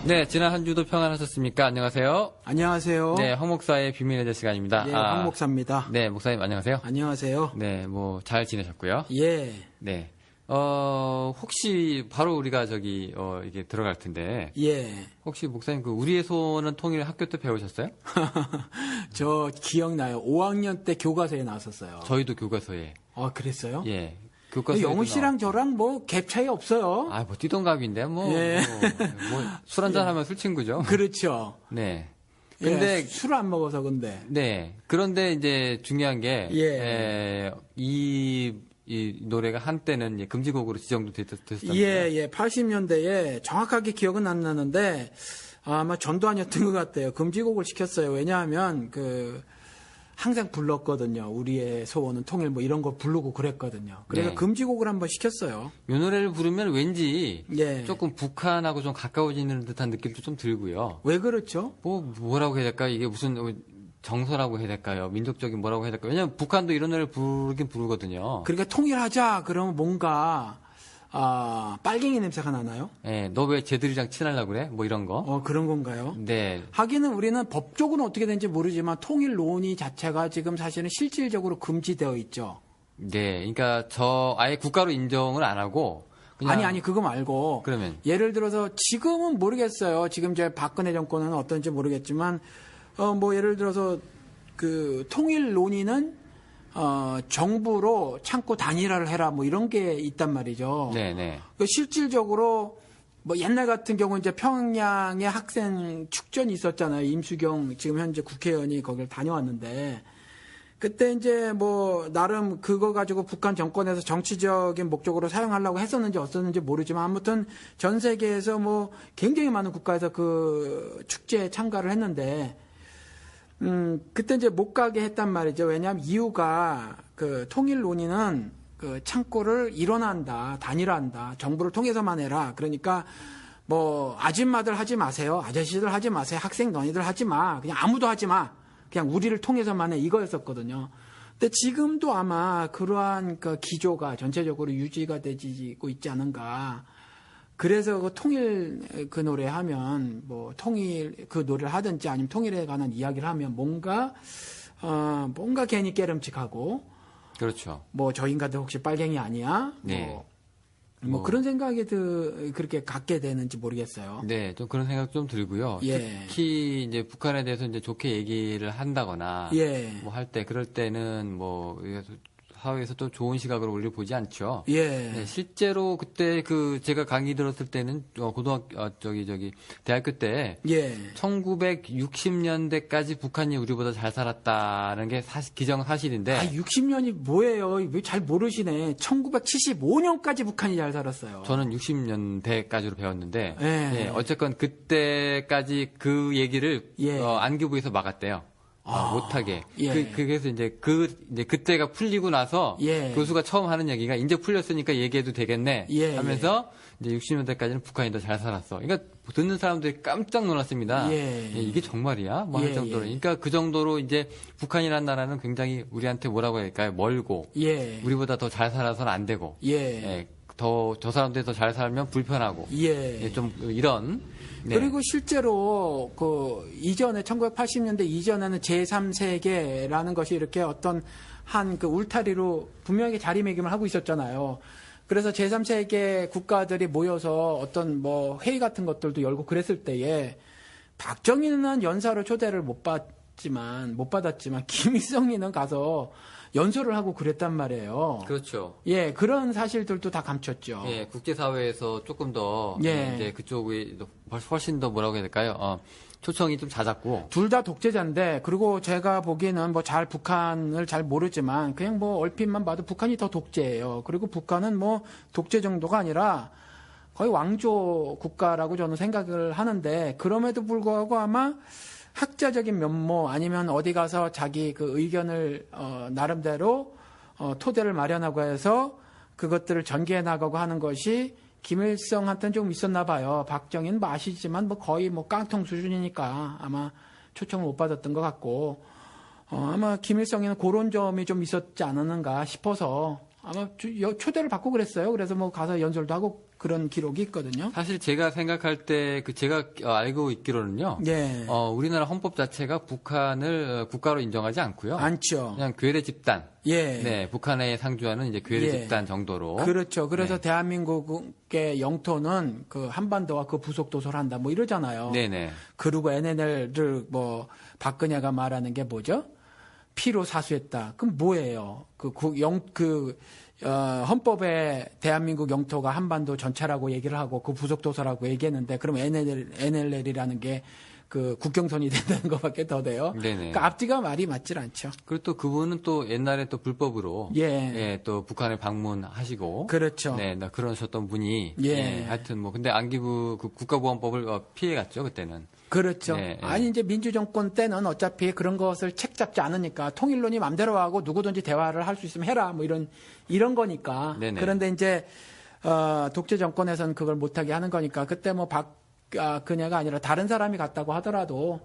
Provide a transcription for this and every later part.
네, 지난 한 주도 평안하셨습니까? 안녕하세요. 안녕하세요. 네, 황 목사의 비밀의 대 시간입니다. 예, 황 목사입니다. 네, 목사님 안녕하세요. 안녕하세요. 네, 뭐 잘 지내셨고요. 예. 네. 혹시 바로 우리가 이게 들어갈 텐데. 예. 혹시 목사님 우리의 소원은 통일 학교 때 배우셨어요? 저 기억나요. 5학년 때 교과서에 나왔었어요. 저희도 교과서에. 아, 그랬어요? 예. 교과서에. 영우 씨랑 저랑 뭐 갭 차이 없어요. 뭐 띠동갑인데 예. 술 한잔 하면 술 친구죠. 그렇죠. 네. 근데 술을 안 먹어서 근데. 네. 그런데 이제 중요한 게 이 노래가 한때는 금지곡으로 지정도 됐었잖아요. 예. 80년대에 정확하게 기억은 안 나는데 아마 전두환이었던 것 같아요. 금지곡을 시켰어요. 왜냐하면 항상 불렀거든요. 우리의 소원은 통일 뭐 이런 거 부르고 그랬거든요. 그래서 네. 금지곡을 한번 시켰어요. 이 노래를 부르면 왠지 예. 조금 북한하고 좀 가까워지는 듯한 느낌도 좀 들고요. 왜 그렇죠? 뭐라고 해야 될까요? 이게 무슨 정서라고 해야 될까요? 민족적인 뭐라고 해야 될까요? 왜냐면 북한도 이런 노래를 부르긴 부르거든요. 그러니까 통일하자 그러면 뭔가 빨갱이 냄새가 나나요? 네, 너 왜 쟤들이랑 친하려고 그래? 뭐 이런 거. 그런 건가요? 네. 하기는 우리는 법적으로는 어떻게 되는지 모르지만 통일 논의 자체가 지금 사실은 실질적으로 금지되어 있죠. 네, 그러니까 아예 국가로 인정을 안 하고 그냥 아니 그거 말고 그러면 예를 들어서 지금은 모르겠어요. 지금 이제 박근혜 정권은 어떤지 모르겠지만 뭐 예를 들어서 통일 논의는 정부로 참고 단일화를 해라 뭐 이런 게 있단 말이죠. 네네. 실질적으로 뭐 옛날 같은 경우 이제 평양에 학생 축전이 있었잖아요. 임수경 지금 현재 국회의원이 거기를 다녀왔는데 그때 이제 뭐 나름 그거 가지고 북한 정권에서 정치적인 목적으로 사용하려고 했었는지 어땠는지 모르지만 아무튼 전 세계에서 뭐 굉장히 많은 국가에서 그 축제에 참가를 했는데 그때 이제 못 가게 했단 말이죠. 왜냐하면 이유가 통일 논의는 창고를 일원한다, 단일화한다, 정부를 통해서만 해라. 그러니까 뭐 아줌마들 하지 마세요, 아저씨들 하지 마세요, 학생 너희들 하지 마, 그냥 아무도 하지 마, 그냥 우리를 통해서만 해 이거였었거든요. 근데 지금도 아마 그러한 기조가 전체적으로 유지가 되고 있지 않은가. 그래서 통일 노래 하면 뭐 통일 노래를 하든지 아니면 통일에 관한 이야기를 하면 뭔가 괜히 깨름칙하고 그렇죠. 뭐 저 인간들 혹시 빨갱이 아니야? 네. 뭐 그런 생각이 그렇게 갖게 되는지 모르겠어요. 네, 좀 그런 생각 좀 들고요. 예. 특히 이제 북한에 대해서 이제 좋게 얘기를 한다거나 뭐 할 때 그럴 때는 뭐 사회에서 또 좋은 시각으로 우리를 보지 않죠. 예. 네, 실제로 그때 제가 강의 들었을 때는 대학교 때 1960년대까지 북한이 우리보다 잘 살았다는 게 기정사실인데 60년이 뭐예요? 왜 잘 모르시네. 1975년까지 북한이 잘 살았어요. 저는 60년대까지로 배웠는데 예. 어쨌건 그때까지 그 얘기를 안교부에서 막았대요. 못하게. 그래서 이제 그때가 풀리고 나서 교수가 처음 하는 얘기가 이제 풀렸으니까 얘기해도 되겠네 하면서 이제 60년대까지는 북한이 더 잘 살았어. 그러니까 듣는 사람들이 깜짝 놀랐습니다. 이게 정말이야? 뭐 할 정도로. 그러니까 그 정도로 이제 북한이라는 나라는 굉장히 우리한테 뭐라고 해야 될까요? 멀고 우리보다 더 잘 살아서는 안 되고 저 사람들이 더 잘 살면 불편하고 좀 이런. 네. 그리고 실제로 이전에 1980년대 이전에는 제3세계라는 것이 이렇게 어떤 울타리로 분명히 자리매김을 하고 있었잖아요. 그래서 제3세계 국가들이 모여서 어떤 뭐 회의 같은 것들도 열고 그랬을 때에 박정희는 연사로 초대를 못 받았지만 김일성이는 가서 연설을 하고 그랬단 말이에요. 그렇죠. 그런 사실들도 다 감췄죠. 국제사회에서 조금 더 이제 그쪽이 훨씬 더 뭐라고 해야 될까요? 초청이 좀 잦았고. 둘 다 독재자인데, 그리고 제가 보기에는 뭐 북한을 잘 모르지만 그냥 뭐 얼핏만 봐도 북한이 더 독재예요. 그리고 북한은 뭐 독재 정도가 아니라 거의 왕조 국가라고 저는 생각을 하는데, 그럼에도 불구하고 아마 학자적인 면모 아니면 어디 가서 자기 의견을 나름대로 토대를 마련하고 해서 그것들을 전개해 나가고 하는 것이 김일성한테는 좀 있었나 봐요. 박정희는 뭐 아시지만 뭐 거의 뭐 깡통 수준이니까 아마 초청을 못 받았던 것 같고 아마 김일성에는 그런 점이 좀 있었지 않았는가 싶어서 아마 초대를 받고 그랬어요. 그래서 뭐 가서 연설도 하고 그런 기록이 있거든요. 사실 제가 생각할 때 제가 알고 있기로는요. 예. 우리나라 헌법 자체가 북한을 국가로 인정하지 않고요. 않죠. 그냥 괴뢰 집단. 예. 네, 북한에 상주하는 이제 괴뢰 집단 정도로. 그렇죠. 그래서 네. 대한민국의 영토는 그 한반도와 그 부속 도서를 한다 뭐 이러잖아요. 네네. 그리고 NLL을 뭐 박근혜가 말하는 게 뭐죠? 피로 사수했다. 그럼 뭐예요? 헌법에 대한민국 영토가 한반도 전체라고 얘기를 하고 그 부속 도서라고 얘기했는데 그럼 NLL이라는 게 그 국경선이 된다는 것밖에 더 돼요. 네네. 그러니까 앞뒤가 말이 맞질 않죠. 그리고 또 그분은 또 옛날에 또 불법으로 또 북한에 방문하시고 그렇죠. 네, 그러셨던 분이 하여튼 뭐 근데 안기부 그 국가보안법을 피해갔죠 그때는. 그렇죠. 네, 아니 이제 민주정권 때는 어차피 그런 것을 책 잡지 않으니까 통일론이 맘대로 하고 누구든지 대화를 할 수 있으면 해라 뭐 이런 거니까. 네네. 그런데 이제 독재 정권에서는 그걸 못하게 하는 거니까 그때 뭐 그녀가 아니라 다른 사람이 갔다고 하더라도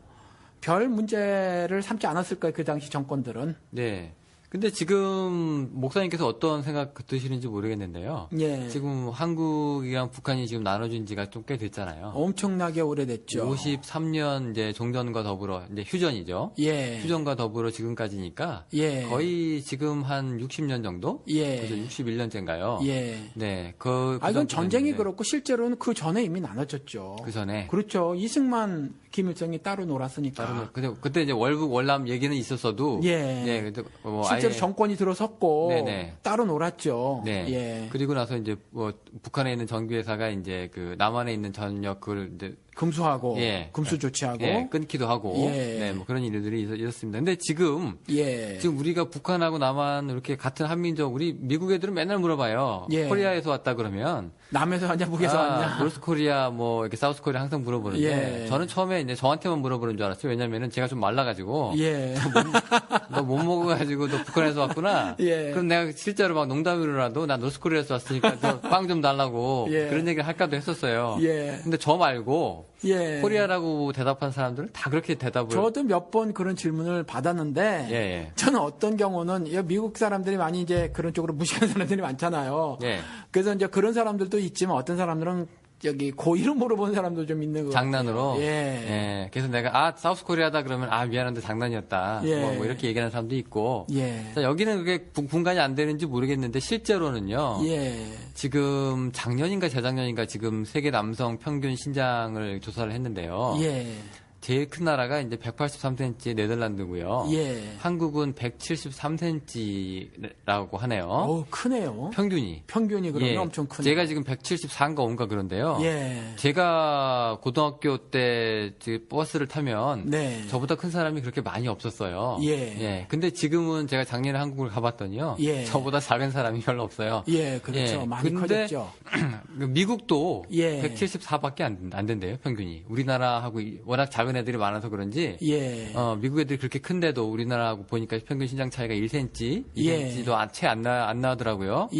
별 문제를 삼지 않았을 거예요. 그 당시 정권들은. 네. 근데 지금 목사님께서 어떤 생각 드시는지 모르겠는데요. 예. 지금 한국이랑 북한이 지금 나눠진 지가 좀 꽤 됐잖아요. 엄청나게 오래됐죠. 53년 이제 종전과 더불어 이제 휴전이죠. 예. 휴전과 더불어 지금까지니까 거의 지금 한 60년 정도? 그래서 61년째인가요? 예. 네. 이건 전쟁이 그렇고 실제로는 그 전에 이미 나눠졌죠. 그 전에. 그렇죠. 이승만, 김일성이 따로 놀았으니까. 그때 이제 월북 월남 얘기는 있었어도 근데 뭐 실제로 정권이 들어섰고 네네. 따로 놀았죠. 네. 예. 그리고 나서 이제 뭐 북한에 있는 정규회사가 이제 그 남한에 있는 전역 그걸 이제 금수하고 금수 조치하고 끊기도 하고 네, 뭐 그런 일들이 있었습니다. 근데 지금 우리가 북한하고 남한 이렇게 같은 한민족 우리 미국 애들은 맨날 물어봐요. 코리아에서 왔다 그러면 남에서 왔냐 북에서 왔냐. 노스코리아 뭐 이렇게 사우스코리아 항상 물어보는데 저는 처음에 이제 저한테만 물어보는 줄 알았어요. 왜냐면은 제가 좀 말라가지고 너 못 먹어가지고 너 북한에서 왔구나. 그럼 내가 실제로 막 농담으로라도 나 노스코리아에서 왔으니까 빵 좀 달라고 그런 얘기를 할까도 했었어요. 근데 저 말고 코리아라고 대답한 사람들은 다 그렇게 대답을. 저도 몇 번 그런 질문을 받았는데 저는 어떤 경우는 미국 사람들이 많이 이제 그런 쪽으로 무식한 사람들이 많잖아요. 그래서 이제 그런 사람들도 있지만 어떤 사람들은 여기 고의로 물어본 사람도 좀 있는 거 장난으로. 그래서 내가 사우스코리아다 그러면 미안한데 장난이었다. 뭐 이렇게 얘기하는 사람도 있고. 자, 여기는 그게 분간이 안 되는지 모르겠는데 실제로는요. 지금 작년인가 재작년인가 지금 세계 남성 평균 신장을 조사를 했는데요. 제일 큰 나라가 이제 183cm 네덜란드고요. 한국은 173cm라고 하네요. 크네요. 평균이 그러면 엄청 크네요. 제가 지금 174인가 5인가 그런데요. 제가 고등학교 때 버스를 타면 저보다 큰 사람이 그렇게 많이 없었어요. 근데 지금은 제가 작년에 한국을 가봤더니요. 저보다 작은 사람이 별로 없어요. 그렇죠. 많이 커졌죠. 미국도 174밖에 안 된대요, 평균이. 우리나라하고 워낙 작은 애들이 많아서 그런지 미국 애들이 그렇게 큰데도 우리나라하고 보니까 평균 신장 차이가 1cm, 2cm도 채 안 나더라고요.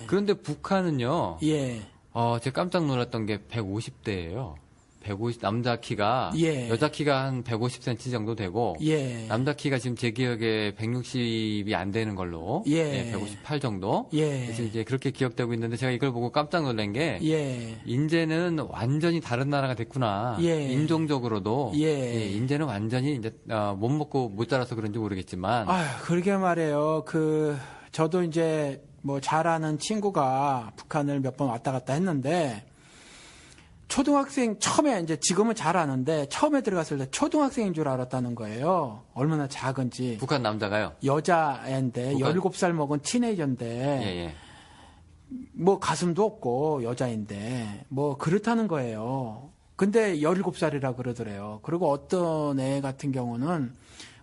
그런데 북한은요. 제가 깜짝 놀랐던 게 150대예요. 150 남자 키가 여자 키가 한 150cm 정도 되고 남자 키가 지금 제 기억에 160이 안 되는 걸로 158 정도. 그래서 이제 그렇게 기억되고 있는데 제가 이걸 보고 깜짝 놀란 게 이제는 완전히 다른 나라가 됐구나. 인종적으로도 이제는 완전히 이제 못 먹고 못 자라서 그런지 모르겠지만. 그러게 말해요. 저도 이제 뭐 잘 아는 친구가 북한을 몇 번 왔다 갔다 했는데. 초등학생 처음에 이제 지금은 잘 아는데 처음에 들어갔을 때 초등학생인 줄 알았다는 거예요. 얼마나 작은지. 북한 남자가요? 여자애인데 17살 먹은 티네이저인데 뭐 가슴도 없고 여자인데 뭐 그렇다는 거예요. 근데 17살이라 그러더래요. 그리고 어떤 애 같은 경우는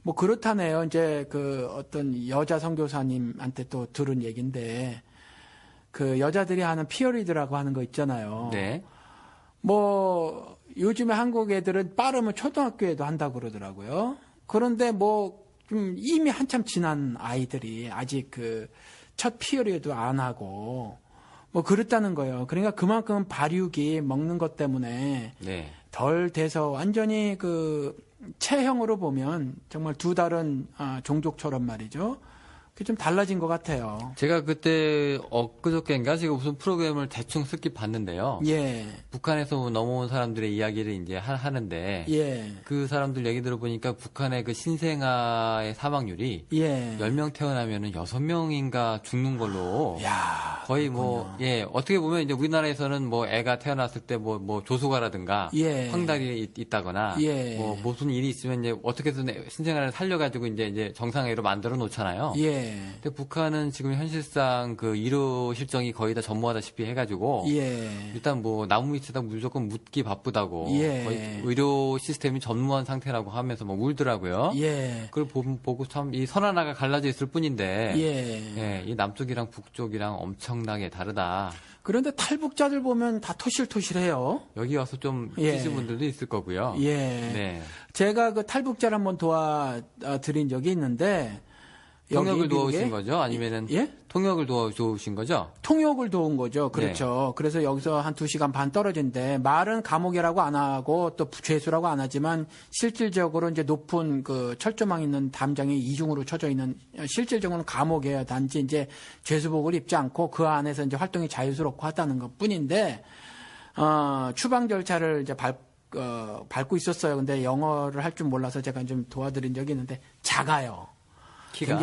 뭐 그렇다네요. 이제 어떤 여자 선교사님한테 또 들은 얘기인데 여자들이 하는 피어리드라고 하는 거 있잖아요. 뭐 요즘에 한국 애들은 빠르면 초등학교에도 한다고 그러더라고요. 그런데 뭐 좀 이미 한참 지난 아이들이 아직 첫 피어리도 안 하고 뭐 그렇다는 거예요. 그러니까 그만큼 발육이 먹는 것 때문에 덜 돼서 완전히 체형으로 보면 정말 두 다른 종족처럼 말이죠. 좀 달라진 것 같아요. 제가 그때 엊그저께인가 제가 무슨 프로그램을 대충 스킵 봤는데요. 예. 북한에서 넘어온 사람들의 이야기를 이제 하는데 예. 그 사람들 얘기 들어보니까 북한의 그 신생아의 사망률이 예. 10명 태어나면은 6명인가 죽는 걸로 야, 거의 그렇군요. 뭐 예, 어떻게 보면 이제 우리나라에서는 뭐 애가 태어났을 때 뭐 조수가라든가 예. 황달이 있다거나 예. 뭐 무슨 일이 있으면 이제 어떻게든 신생아를 살려가지고 이제 정상회로 만들어 놓잖아요. 예. 근데 북한은 지금 현실상 그 의료 실정이 거의 다 전무하다시피 해가지고 예. 일단 뭐 나무 밑에다 무조건 묻기 바쁘다고 예. 거의 의료 시스템이 전무한 상태라고 하면서 뭐 울더라고요. 예. 그걸 보고 참 이 선 하나가 갈라져 있을 뿐인데 예. 예, 이 남쪽이랑 북쪽이랑 엄청나게 다르다. 그런데 탈북자들 보면 다 토실토실해요. 여기 와서 좀 예. 뛰신 분들도 있을 거고요. 예. 네. 제가 그 탈북자를 한번 도와드린 적이 있는데, 통역을 여기 도와주신 미국에 거죠? 아니면은 예? 통역을 도와주신 거죠? 통역을 도운 거죠. 그렇죠. 그래서 여기서 한 2시간 반 떨어진데 말은 감옥이라고 안 하고 또 죄수라고 안 하지만 실질적으로 이제 높은 그 철조망 있는 담장이 이중으로 쳐져 있는 실질적으로는 감옥이에요. 단지 이제 죄수복을 입지 않고 그 안에서 이제 활동이 자유스럽고 하다는 것 뿐인데 추방 절차를 이제 밟고 있었어요. 근데 영어를 할 줄 몰라서 제가 좀 도와드린 적이 있는데 작아요. 키가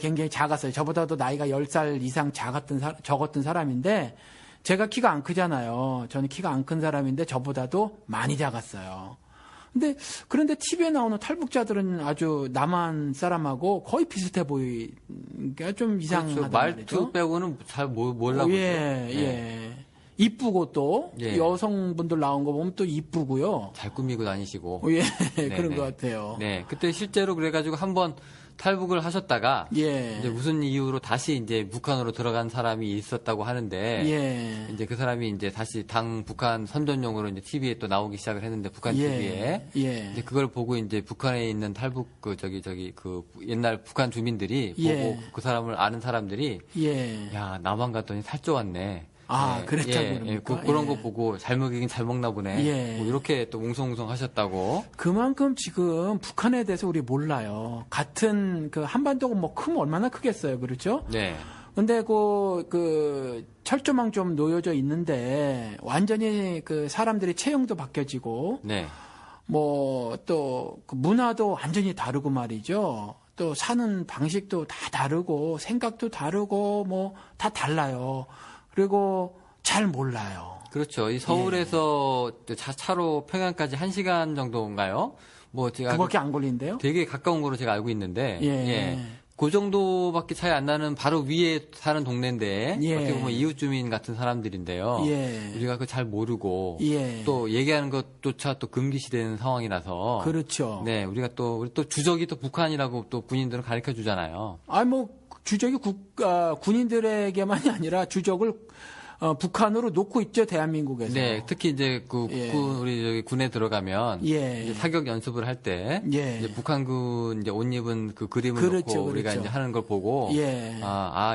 굉장히 작았어요. 저보다도 나이가 10살 이상 적었던 사람인데, 제가 키가 안 크잖아요. 저는 키가 안 큰 사람인데, 저보다도 많이 작았어요. 그런데 TV에 나오는 탈북자들은 아주 남한 사람하고 거의 비슷해 보이니까 좀 이상하단 그렇죠. 말이죠. 말투 빼고는 잘 몰라보죠. 예. 이쁘고 또, 예. 여성분들 나온 거 보면 또 이쁘고요. 잘 꾸미고 다니시고. 예, 네, 그런 네. 것 같아요. 네, 그때 실제로 그래가지고 한번 탈북을 하셨다가 예. 이제 무슨 이유로 다시 이제 북한으로 들어간 사람이 있었다고 하는데 예. 이제 그 사람이 이제 다시 당 북한 선전용으로 이제 TV에 또 나오기 시작을 했는데 북한 TV에 예. 이제 그걸 보고 이제 북한에 있는 탈북 그 옛날 북한 주민들이 예. 보고 그 사람을 아는 사람들이 예. 야 남한 갔더니 살쪄왔네. 아, 그랬다고 예, 그럽니까? 그런 예. 거 보고 잘 먹이긴 잘 먹나 보네. 예. 뭐 이렇게 또 웅성웅성 하셨다고. 그만큼 지금 북한에 대해서 우리 몰라요. 같은 그 한반도가 뭐 크면 얼마나 크겠어요. 그렇죠? 네. 근데 그 철조망 좀 놓여져 있는데 완전히 그 사람들이 체형도 바뀌어지고 네. 뭐 또 그 문화도 완전히 다르고 말이죠. 또 사는 방식도 다 다르고 생각도 다르고 뭐 다 달라요. 그리고 잘 몰라요. 그렇죠. 이 서울에서 차로 평양까지 1시간 정도인가요? 뭐 제가 그밖에 안 걸린대요? 되게 가까운 거로 제가 알고 있는데 예. 그 정도밖에 차이 안 나는 바로 위에 사는 동네인데 예. 어떻게 보면 이웃 주민 같은 사람들인데요. 예. 우리가 그 잘 모르고 예. 또 얘기하는 것조차 또 금기시되는 상황이라서 그렇죠. 네, 우리 또 주적이 또 북한이라고 또 군인들은 가르쳐 주잖아요. 주적이 군인들에게만이 아니라 주적을 북한으로 놓고 있죠, 대한민국에서. 네, 특히 이제 예. 우리 저기 군에 들어가면 예. 이제 사격 연습을 할 때 예. 이제 북한군 이제 옷 입은 그 그림을 그렇죠, 놓고 우리가 그렇죠. 이제 하는 걸 보고 예.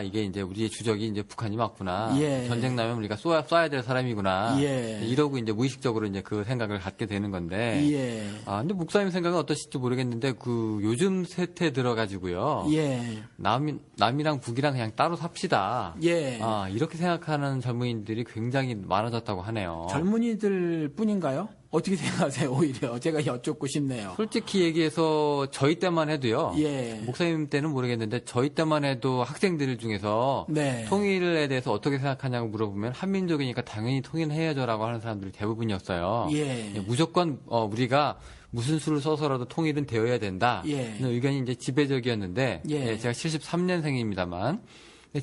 이게 이제 우리의 주적이 이제 북한이 맞구나. 예. 전쟁 나면 우리가 쏴야 될 사람이구나. 예. 이러고 이제 무의식적으로 이제 그 생각을 갖게 되는 건데. 예. 근데 목사님 생각은 어떠실지 모르겠는데 그 요즘 세태 들어가지고요. 예. 남이랑 북이랑 그냥 따로 삽시다. 예. 이렇게 생각하는 젊은이들이 굉장히 많아졌다고 하네요. 젊은이들 뿐인가요? 어떻게 생각하세요, 오히려? 제가 여쭙고 싶네요. 솔직히 얘기해서 저희 때만 해도요. 예. 목사님 때는 모르겠는데 저희 때만 해도 학생들 중에서 네. 통일에 대해서 어떻게 생각하냐고 물어보면 한민족이니까 당연히 통일해야죠라고 하는 사람들이 대부분이었어요. 예. 무조건 우리가 무슨 수를 써서라도 통일은 되어야 된다. 예. 이런 의견이 이제 지배적이었는데 예. 제가 73년생입니다만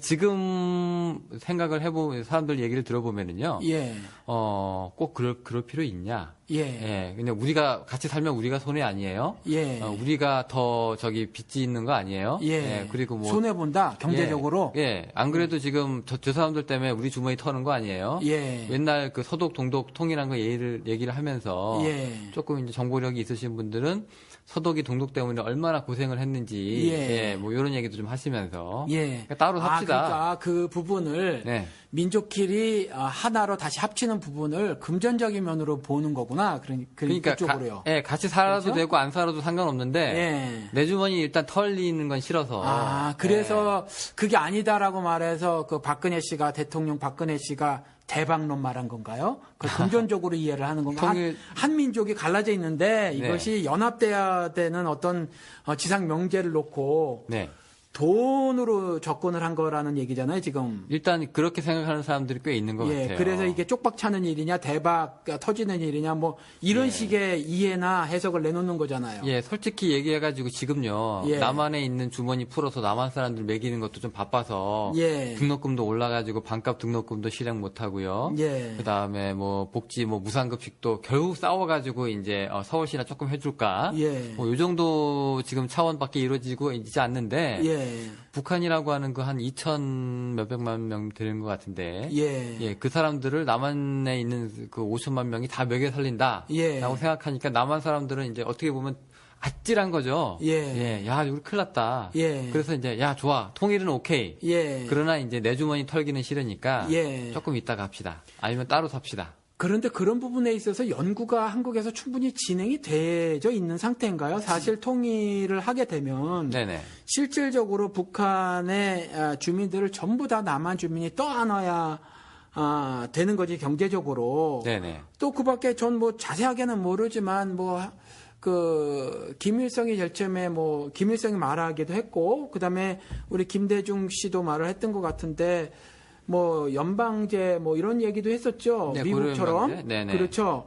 지금 생각을 해보면 사람들 얘기를 들어보면은요. 예. 꼭 그럴 필요 있냐? 예. 그냥 우리가 같이 살면 우리가 손해 아니에요? 예. 우리가 더 빚이 있는 거 아니에요? 예. 그리고 뭐 손해 본다 경제적으로. 안 그래도 지금 저 사람들 때문에 우리 주머니 터는 거 아니에요? 예. 맨날 그 서독 동독 통일한 거 얘기를 하면서 예. 조금 이제 정보력이 있으신 분들은 서독이 동독 때문에 얼마나 고생을 했는지 예. 뭐 이런 얘기도 좀 하시면서 예. 그러니까 따로 삽시다. 그러니까 그 부분을 네. 민족끼리 하나로 다시 합치는 부분을 금전적인 면으로 보는 거구나. 거잖아. 그러니까 그쪽으로요. 예, 같이 살아도 그렇죠? 되고 안 살아도 상관없는데 예. 내 주머니 일단 털리는 건 싫어서. 그래서 그게 아니다라고 말해서 그 박근혜 씨가 대통령 박근혜 씨가 대박론 말한 건가요? 그 금전적으로 이해를 하는 건가? 한민족이 갈라져 있는데 이것이 연합돼야 되는 어떤 지상 명제를 놓고 네. 돈으로 접근을 한 거라는 얘기잖아요, 지금. 일단 그렇게 생각하는 사람들이 꽤 있는 것 같아요. 그래서 이게 쪽박 차는 일이냐, 대박 터지는 일이냐, 뭐 이런 식의 이해나 해석을 내놓는 거잖아요. 예, 솔직히 얘기해가지고 지금요, 남한에 있는 주머니 풀어서 남한 사람들 먹이는 것도 좀 바빠서 등록금도 올라가지고 반값 등록금도 실행 못 하고요. 그 다음에 뭐 복지, 뭐 무상급식도 결국 싸워가지고 이제 서울시나 조금 해줄까. 뭐 요 정도 지금 차원밖에 이루어지고 있지 않는데. 북한이라고 하는 그 한 2천 몇백만 명 되는 것 같은데, 그 사람들을 남한에 있는 그 5천만 명이 다 먹여 살린다라고 생각하니까 남한 사람들은 이제 어떻게 보면 아찔한 거죠. 야, 우리 큰일 났다. 그래서 이제 야, 좋아, 통일은 오케이. 그러나 이제 내 주머니 털기는 싫으니까 조금 이따가 합시다. 아니면 따로 삽시다. 그런데 그런 부분에 있어서 연구가 한국에서 충분히 진행이 되어 있는 상태인가요? 사실 통일을 하게 되면 실질적으로 북한의 주민들을 전부 다 남한 주민이 떠안아야 되는 거지, 경제적으로. 또 그 밖에 전 뭐 자세하게는 모르지만 김일성이 제일 처음에 김일성이 말하기도 했고, 그 다음에 우리 김대중 씨도 말을 했던 것 같은데, 연방제 이런 얘기도 했었죠. 미국처럼. 그렇죠.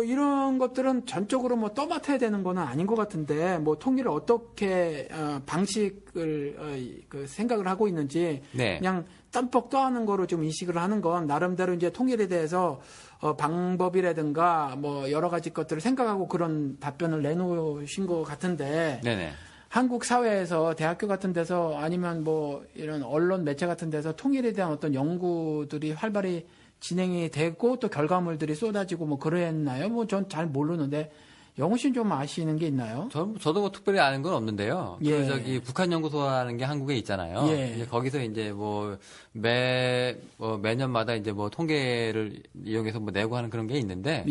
이런 것들은 전적으로 떠맡아야 되는 거는 아닌 것 같은데, 통일을 어떻게 방식을 생각을 하고 있는지 그냥 땀뻑 떠하는 거로 좀 인식을 하는 건 나름대로 이제 통일에 대해서 방법이라든가 여러 가지 것들을 생각하고 그런 답변을 내놓으신 것 같은데. 한국 사회에서 대학교 같은 데서 아니면 이런 언론 매체 같은 데서 통일에 대한 어떤 연구들이 활발히 진행이 되고 또 결과물들이 쏟아지고 그랬나요? 전 잘 모르는데 영호 씨는 좀 아시는 게 있나요? 저도 특별히 아는 건 없는데요. 북한 연구소라는 게 한국에 있잖아요. 이제 거기서 이제 매년마다 이제 통계를 이용해서 내고 하는 그런 게 있는데,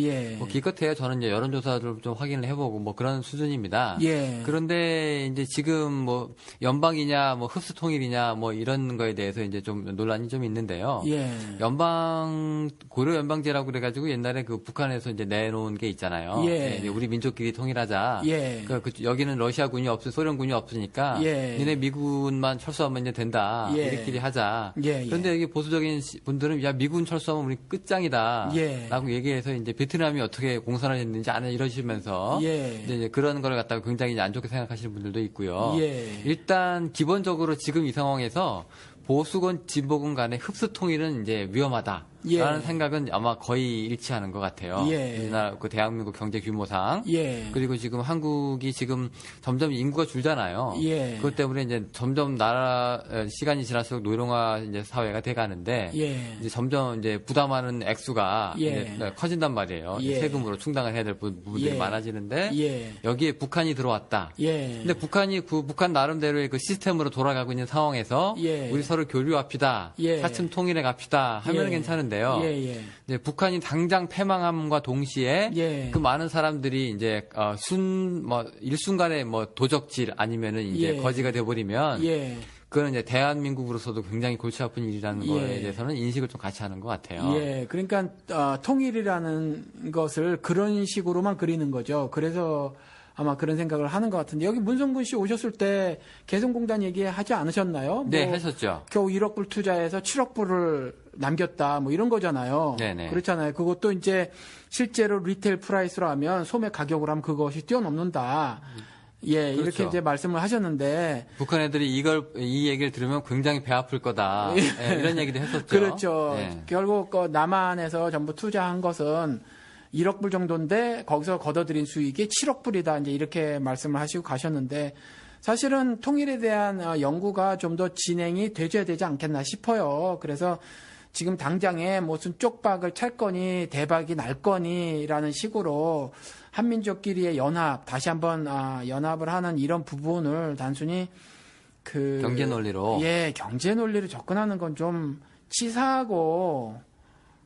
기껏해야 저는 이제 여론조사를 좀 확인을 해보고 그런 수준입니다. 그런데 이제 지금 연방이냐, 흡수통일이냐, 이런 거에 대해서 이제 좀 논란이 좀 있는데요. 고려 연방제라고 그래가지고 옛날에 그 북한에서 이제 내놓은 게 있잖아요. 이제 우리 민족끼리 통일하자. 여기는 러시아군이 소련군이 없으니까 니네 미군만 철수하면 이제 된다. 우리끼리 하자. 그런데 여기 보수적인 분들은 야, 미군 철수하면 우리 끝장이다. 라고 얘기해서 이제 베트남이 어떻게 공산을 했는지 안 이러시면서 이제 그런 걸 갖다가 굉장히 안 좋게 생각하시는 분들도 있고요. 일단 기본적으로 지금 이 상황에서 보수건 진보건 간의 흡수 통일은 이제 위험하다라는 생각은 아마 거의 일치하는 것 같아요. 우리나라 그 대한민국 경제 규모상. 그리고 지금 한국이 지금 점점 인구가 줄잖아요. 그것 때문에 이제 점점 시간이 지날수록 노령화 이제 사회가 돼가는데 이제 점점 이제 부담하는 액수가 이제 커진단 말이에요. 세금으로 충당을 해야 될 부분들이 많아지는데 여기에 북한이 들어왔다. 근데 북한 나름대로의 그 시스템으로 돌아가고 있는 상황에서 우리 서로 교류합시다. 차츰 통일해 갑시다. 하면 괜찮은데요. 이제 북한이 당장 패망함과 동시에 그 많은 사람들이 이제 일순간에 도적질 아니면은 이제 거지가 돼버리면 그거는 이제 대한민국으로서도 굉장히 골치 아픈 일이라는 거에 대해서는 인식을 좀 같이 하는 것 같아요. 그러니까 통일이라는 것을 그런 식으로만 그리는 거죠. 그래서 아마 그런 생각을 하는 것 같은데, 여기 문성군 씨 오셨을 때 개성공단 얘기하지 않으셨나요? 네, 하셨죠. 겨우 1억 불 투자해서 7억 불을 남겼다, 이런 거잖아요. 그렇잖아요. 그것도 이제 실제로 리테일 프라이스로 하면 소매 가격으로 하면 그것이 뛰어넘는다. 그렇죠. 이렇게 이제 말씀을 하셨는데. 북한 애들이 이 얘기를 들으면 굉장히 배 아플 거다. 이런 얘기도 했었죠. 그렇죠. 결국 남한에서 전부 투자한 것은 1억 불 정도인데 거기서 걷어들인 수익이 7억 불이다. 이제 이렇게 말씀을 하시고 가셨는데, 사실은 통일에 대한 연구가 좀 더 진행이 돼줘야 되지 않겠나 싶어요. 그래서 지금 당장에 무슨 쪽박을 찰 거니 대박이 날 거니라는 식으로 한민족끼리의 다시 한번 연합을 하는 이런 부분을 단순히 경제 논리로 경제 논리로 접근하는 건 좀 치사하고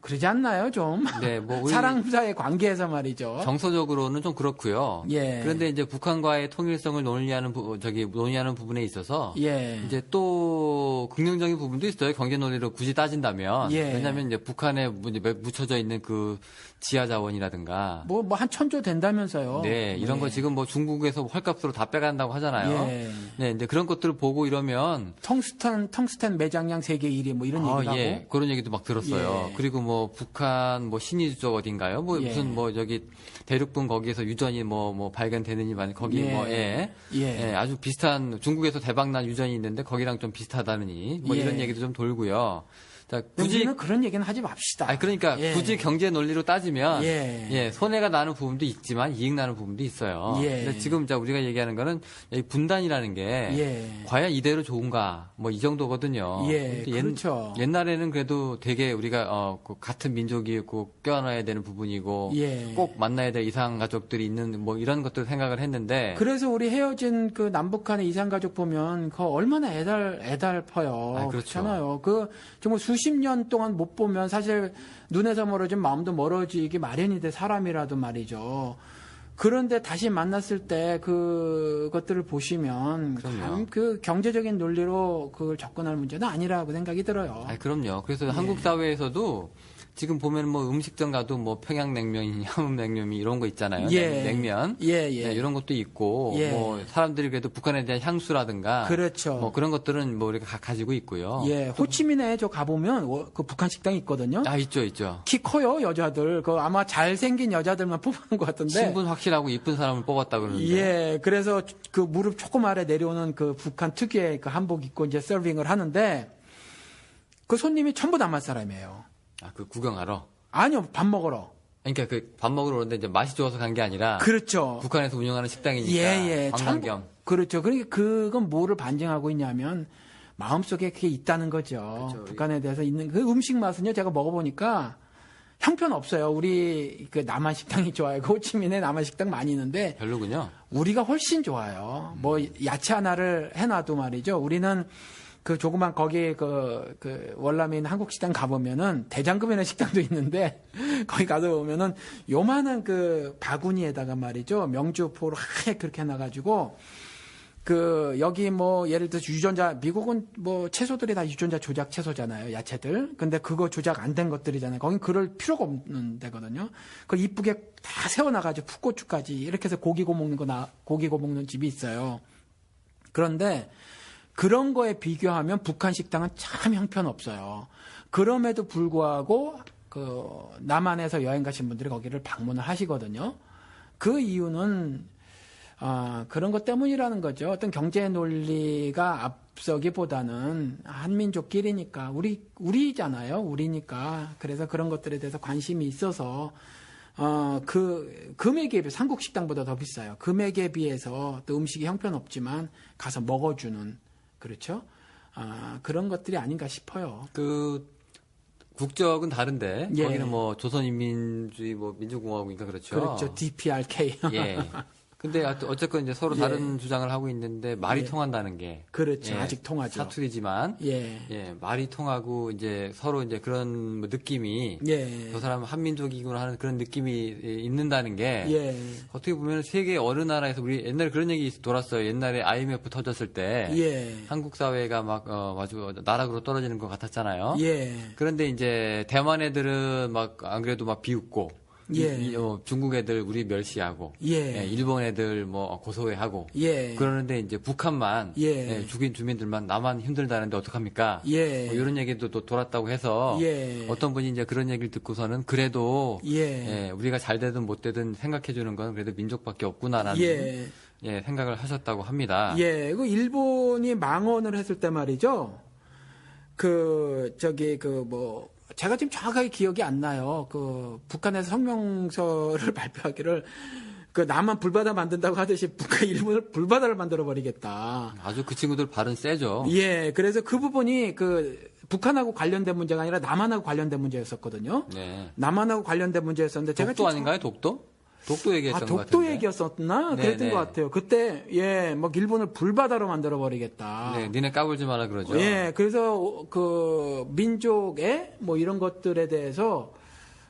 그러지 않나요, 좀? 네, 뭐 우리 사람사의 관계에서 말이죠. 정서적으로는 좀 그렇고요. 예. 그런데 이제 북한과의 통일성을 논의하는 부분에 있어서 예. 이제 또 긍정적인 부분도 있어요. 경제 논리로 굳이 따진다면. 예. 왜냐하면 이제 북한에 묻혀져 있는 그 지하 자원이라든가 뭐 한 1,000조 된다면서요. 네, 이런 거 지금 뭐 중국에서 헐값으로 다 빼간다고 하잖아요. 예. 네, 이제 그런 것들을 보고 이러면 텅스텐 매장량 세계 1위 뭐 이런 얘기도 예, 하고. 그런 얘기도 막 들었어요. 예. 그리고 뭐 북한 뭐 신의주 쪽 어딘가요? 뭐 예. 무슨 뭐 저기 대륙분 거기에서 유전이 뭐 발견되느니 만 거기 예. 예, 아주 비슷한 중국에서 대박난 유전이 있는데 거기랑 좀 비슷하다느니 뭐 예. 이런 얘기도 좀 돌고요. 자, 굳이 우리는 그런 얘기는 하지 맙시다. 아니 그러니까 예. 굳이 경제 논리로 따지면 예. 손해가 나는 부분도 있지만 이익 나는 부분도 있어요. 예. 근데 지금 우리가 얘기하는 거는 이 분단이라는 게 예. 과연 이대로 좋은가 뭐 이 정도거든요. 예, 근데 그렇죠. 옛날에는 그래도 되게 우리가 그 같은 민족이고 껴안아야 되는 부분이고 예. 꼭 만나야 될 이상 가족들이 있는 뭐 이런 것들 생각을 했는데 그래서 우리 헤어진 그 남북한의 이산가족 보면 그 얼마나 애달퍼요. 아, 그렇죠. 그렇잖아요. 그 정말 수십 년 동안 못 보면 사실 눈에서 멀어진 마음도 멀어지기 마련이 돼 사람이라도 말이죠. 그런데 다시 만났을 때 그것들을 보시면 그럼요. 그 경제적인 논리로 그걸 접근할 문제는 아니라고 생각이 들어요. 아, 그럼요. 그래서 한국 사회에서도 지금 보면 뭐 음식점 가도 뭐 평양냉면이니 함흥냉면이 이런 거 있잖아요. 예. 냉면. 예. 네, 이런 것도 있고 예. 뭐 사람들이 그래도 북한에 대한 향수라든가 그렇죠. 뭐 그런 것들은 뭐 우리가 가지고 있고요. 예, 호치민에 저 가보면 그 북한 식당이 있거든요. 아, 있죠. 키 커요, 여자들. 그 아마 잘생긴 여자들만 뽑은 것 같은데. 신분 확실하고 이쁜 사람을 뽑았다 그러는데. 예, 그래서 그 무릎 조금 아래 내려오는 그 북한 특유의 그 한복 입고 이제 서빙을 하는데 그 손님이 전부 남한 사람이에요. 아, 그 구경하러. 아니요, 밥 먹으러. 그러니까 그 밥 먹으러 오는데 이제 맛이 좋아서 간 게 아니라 그렇죠. 북한에서 운영하는 식당이니까 예. 관광 겸. 그렇죠. 그러니까 그건 뭐를 반증하고 있냐면 마음속에 그게 있다는 거죠. 그렇죠. 북한에 대해서 있는 그 음식 맛은요. 제가 먹어보니까 형편없어요. 우리 그 남한 식당이 좋아요. 그 호치민에 남한 식당 많이 있는데 별로군요. 우리가 훨씬 좋아요. 뭐 야채 하나를 해놔도 말이죠. 우리는 그 조그만 거기 그 월남에 있는 한국 식당 가보면은 대장금이라는 식당도 있는데 거기 가서 보면은 요만한 그 바구니에다가 말이죠. 명주포로 하얗게 그렇게 해놔가지고 그 여기 뭐 예를 들어서 유전자 미국은 뭐 채소들이 다 유전자 조작 채소잖아요. 야채들. 근데 그거 조작 안 된 것들이잖아요. 거긴 그럴 필요가 없는 데거든요. 그걸 이쁘게 다 세워놔가지고 풋고추까지 이렇게 해서 고기 구워 먹는 집이 있어요. 그런데 그런 거에 비교하면 북한 식당은 참 형편없어요. 그럼에도 불구하고 그 남한에서 여행 가신 분들이 거기를 방문을 하시거든요. 그 이유는 그런 것 때문이라는 거죠. 어떤 경제 논리가 앞서기보다는 한민족끼리니까 우리잖아요. 우리니까. 그래서 그런 것들에 대해서 관심이 있어서 그 금액에 비해서 한국 식당보다 더 비싸요. 금액에 비해서 또 음식이 형편없지만 가서 먹어주는 그렇죠. 그런 것들이 아닌가 싶어요. 그 국적은 다른데 예. 거기는 뭐 조선인민주의 뭐 민주공화국인가 그렇죠. 그렇죠. DPRK. 예. 근데 어쨌건 이제 서로 예. 다른 주장을 하고 있는데 말이 예. 통한다는 게 그렇죠. 예, 아직 통하죠. 사투리지만 예. 말이 통하고 이제 서로 이제 그런 뭐 느낌이 예. 저 사람은 한민족이구나 하는 그런 느낌이 있는다는 게 예. 어떻게 보면 세계 어느 나라에서 우리 옛날에 그런 얘기 돌았어요. 옛날에 IMF 터졌을 때 예. 한국 사회가 막 아주 나락으로 떨어지는 것 같았잖아요. 예. 그런데 이제 대만 애들은 막 안 그래도 막 비웃고 예. 중국 애들 우리 멸시하고 예. 일본 애들 뭐 고소해하고 예. 그러는데 이제 북한만 예. 죽인 주민들만 나만 힘들다는데 어떡합니까? 예. 뭐 이런 얘기도 또 돌았다고 해서 예. 어떤 분이 이제 그런 얘기를 듣고서는 그래도 예. 우리가 잘 되든 못 되든 생각해 주는 건 그래도 민족밖에 없구나라는 생각을 하셨다고 합니다. 예. 그 일본이 망언을 했을 때 말이죠. 제가 지금 정확하게 기억이 안 나요. 그 북한에서 성명서를 발표하기를 그 남한 불바다 만든다고 하듯이 일본을 불바다를 만들어 버리겠다. 아주 그 친구들 발은 세죠. 예. 그래서 그 부분이 그 북한하고 관련된 문제가 아니라 남한하고 관련된 문제였었거든요. 네. 남한하고 관련된 문제였었는데 제가 독도 아닌가요? 독도? 독도 얘기했던 것 같은데. 독도 얘기였었나? 네, 그랬던 네. 것 같아요. 그때 막 일본을 불바다로 만들어 버리겠다. 네, 니네 까불지 마라 그러죠. 예, 그래서 그 민족의 뭐 이런 것들에 대해서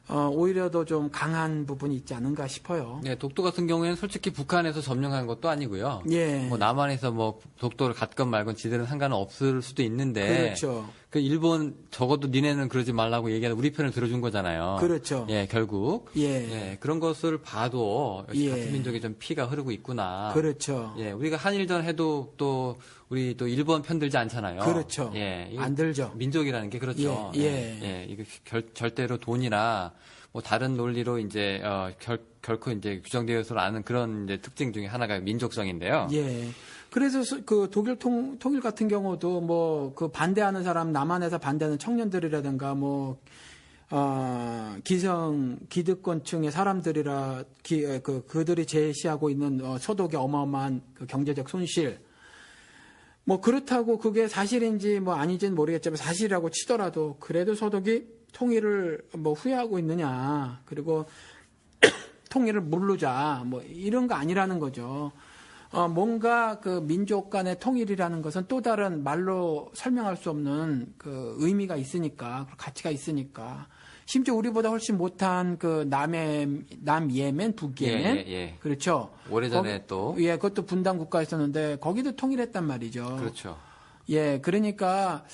오히려 더 좀 강한 부분이 있지 않은가 싶어요. 네, 독도 같은 경우에는 솔직히 북한에서 점령한 것도 아니고요. 예. 뭐 남한에서 뭐 독도를 갖건 말건 지들은 상관은 없을 수도 있는데. 그렇죠. 그 일본 적어도 니네는 그러지 말라고 얘기하는 우리 편을 들어준 거잖아요. 그렇죠. 예, 결국. 예. 그런 것을 봐도 역시 예. 같은 민족이 좀 피가 흐르고 있구나. 그렇죠. 예, 우리가 한일전 해도 또 우리 또 일본 편 들지 않잖아요. 그렇죠. 예, 이거 안 들죠. 민족이라는 게 그렇죠. 예. 이거 절대로 돈이나 뭐 다른 논리로 이제 결코 이제 규정되어서 아는 그런 이제 특징 중에 하나가 민족성인데요. 예. 그래서 그 독일 통일 같은 경우도 뭐 그 반대하는 사람, 남한에서 반대하는 청년들이라든가 뭐 기득권층의 사람들이라 그들이 제시하고 있는 소독의 어마어마한 그 경제적 손실. 뭐 그렇다고 그게 사실인지 뭐 아닌지는 모르겠지만 사실이라고 치더라도 그래도 소독이 통일을 뭐 후회하고 있느냐. 그리고 통일을 모르자. 뭐 이런 거 아니라는 거죠. 뭔가 그 민족 간의 통일이라는 것은 또 다른 말로 설명할 수 없는 그 의미가 있으니까, 가치가 있으니까. 심지어 우리보다 훨씬 못한 그 남예멘, 북예멘. 예. 그렇죠. 오래전에 또. 예, 그것도 분단 국가였었는데, 거기도 통일했단 말이죠. 그렇죠. 예, 그러니까,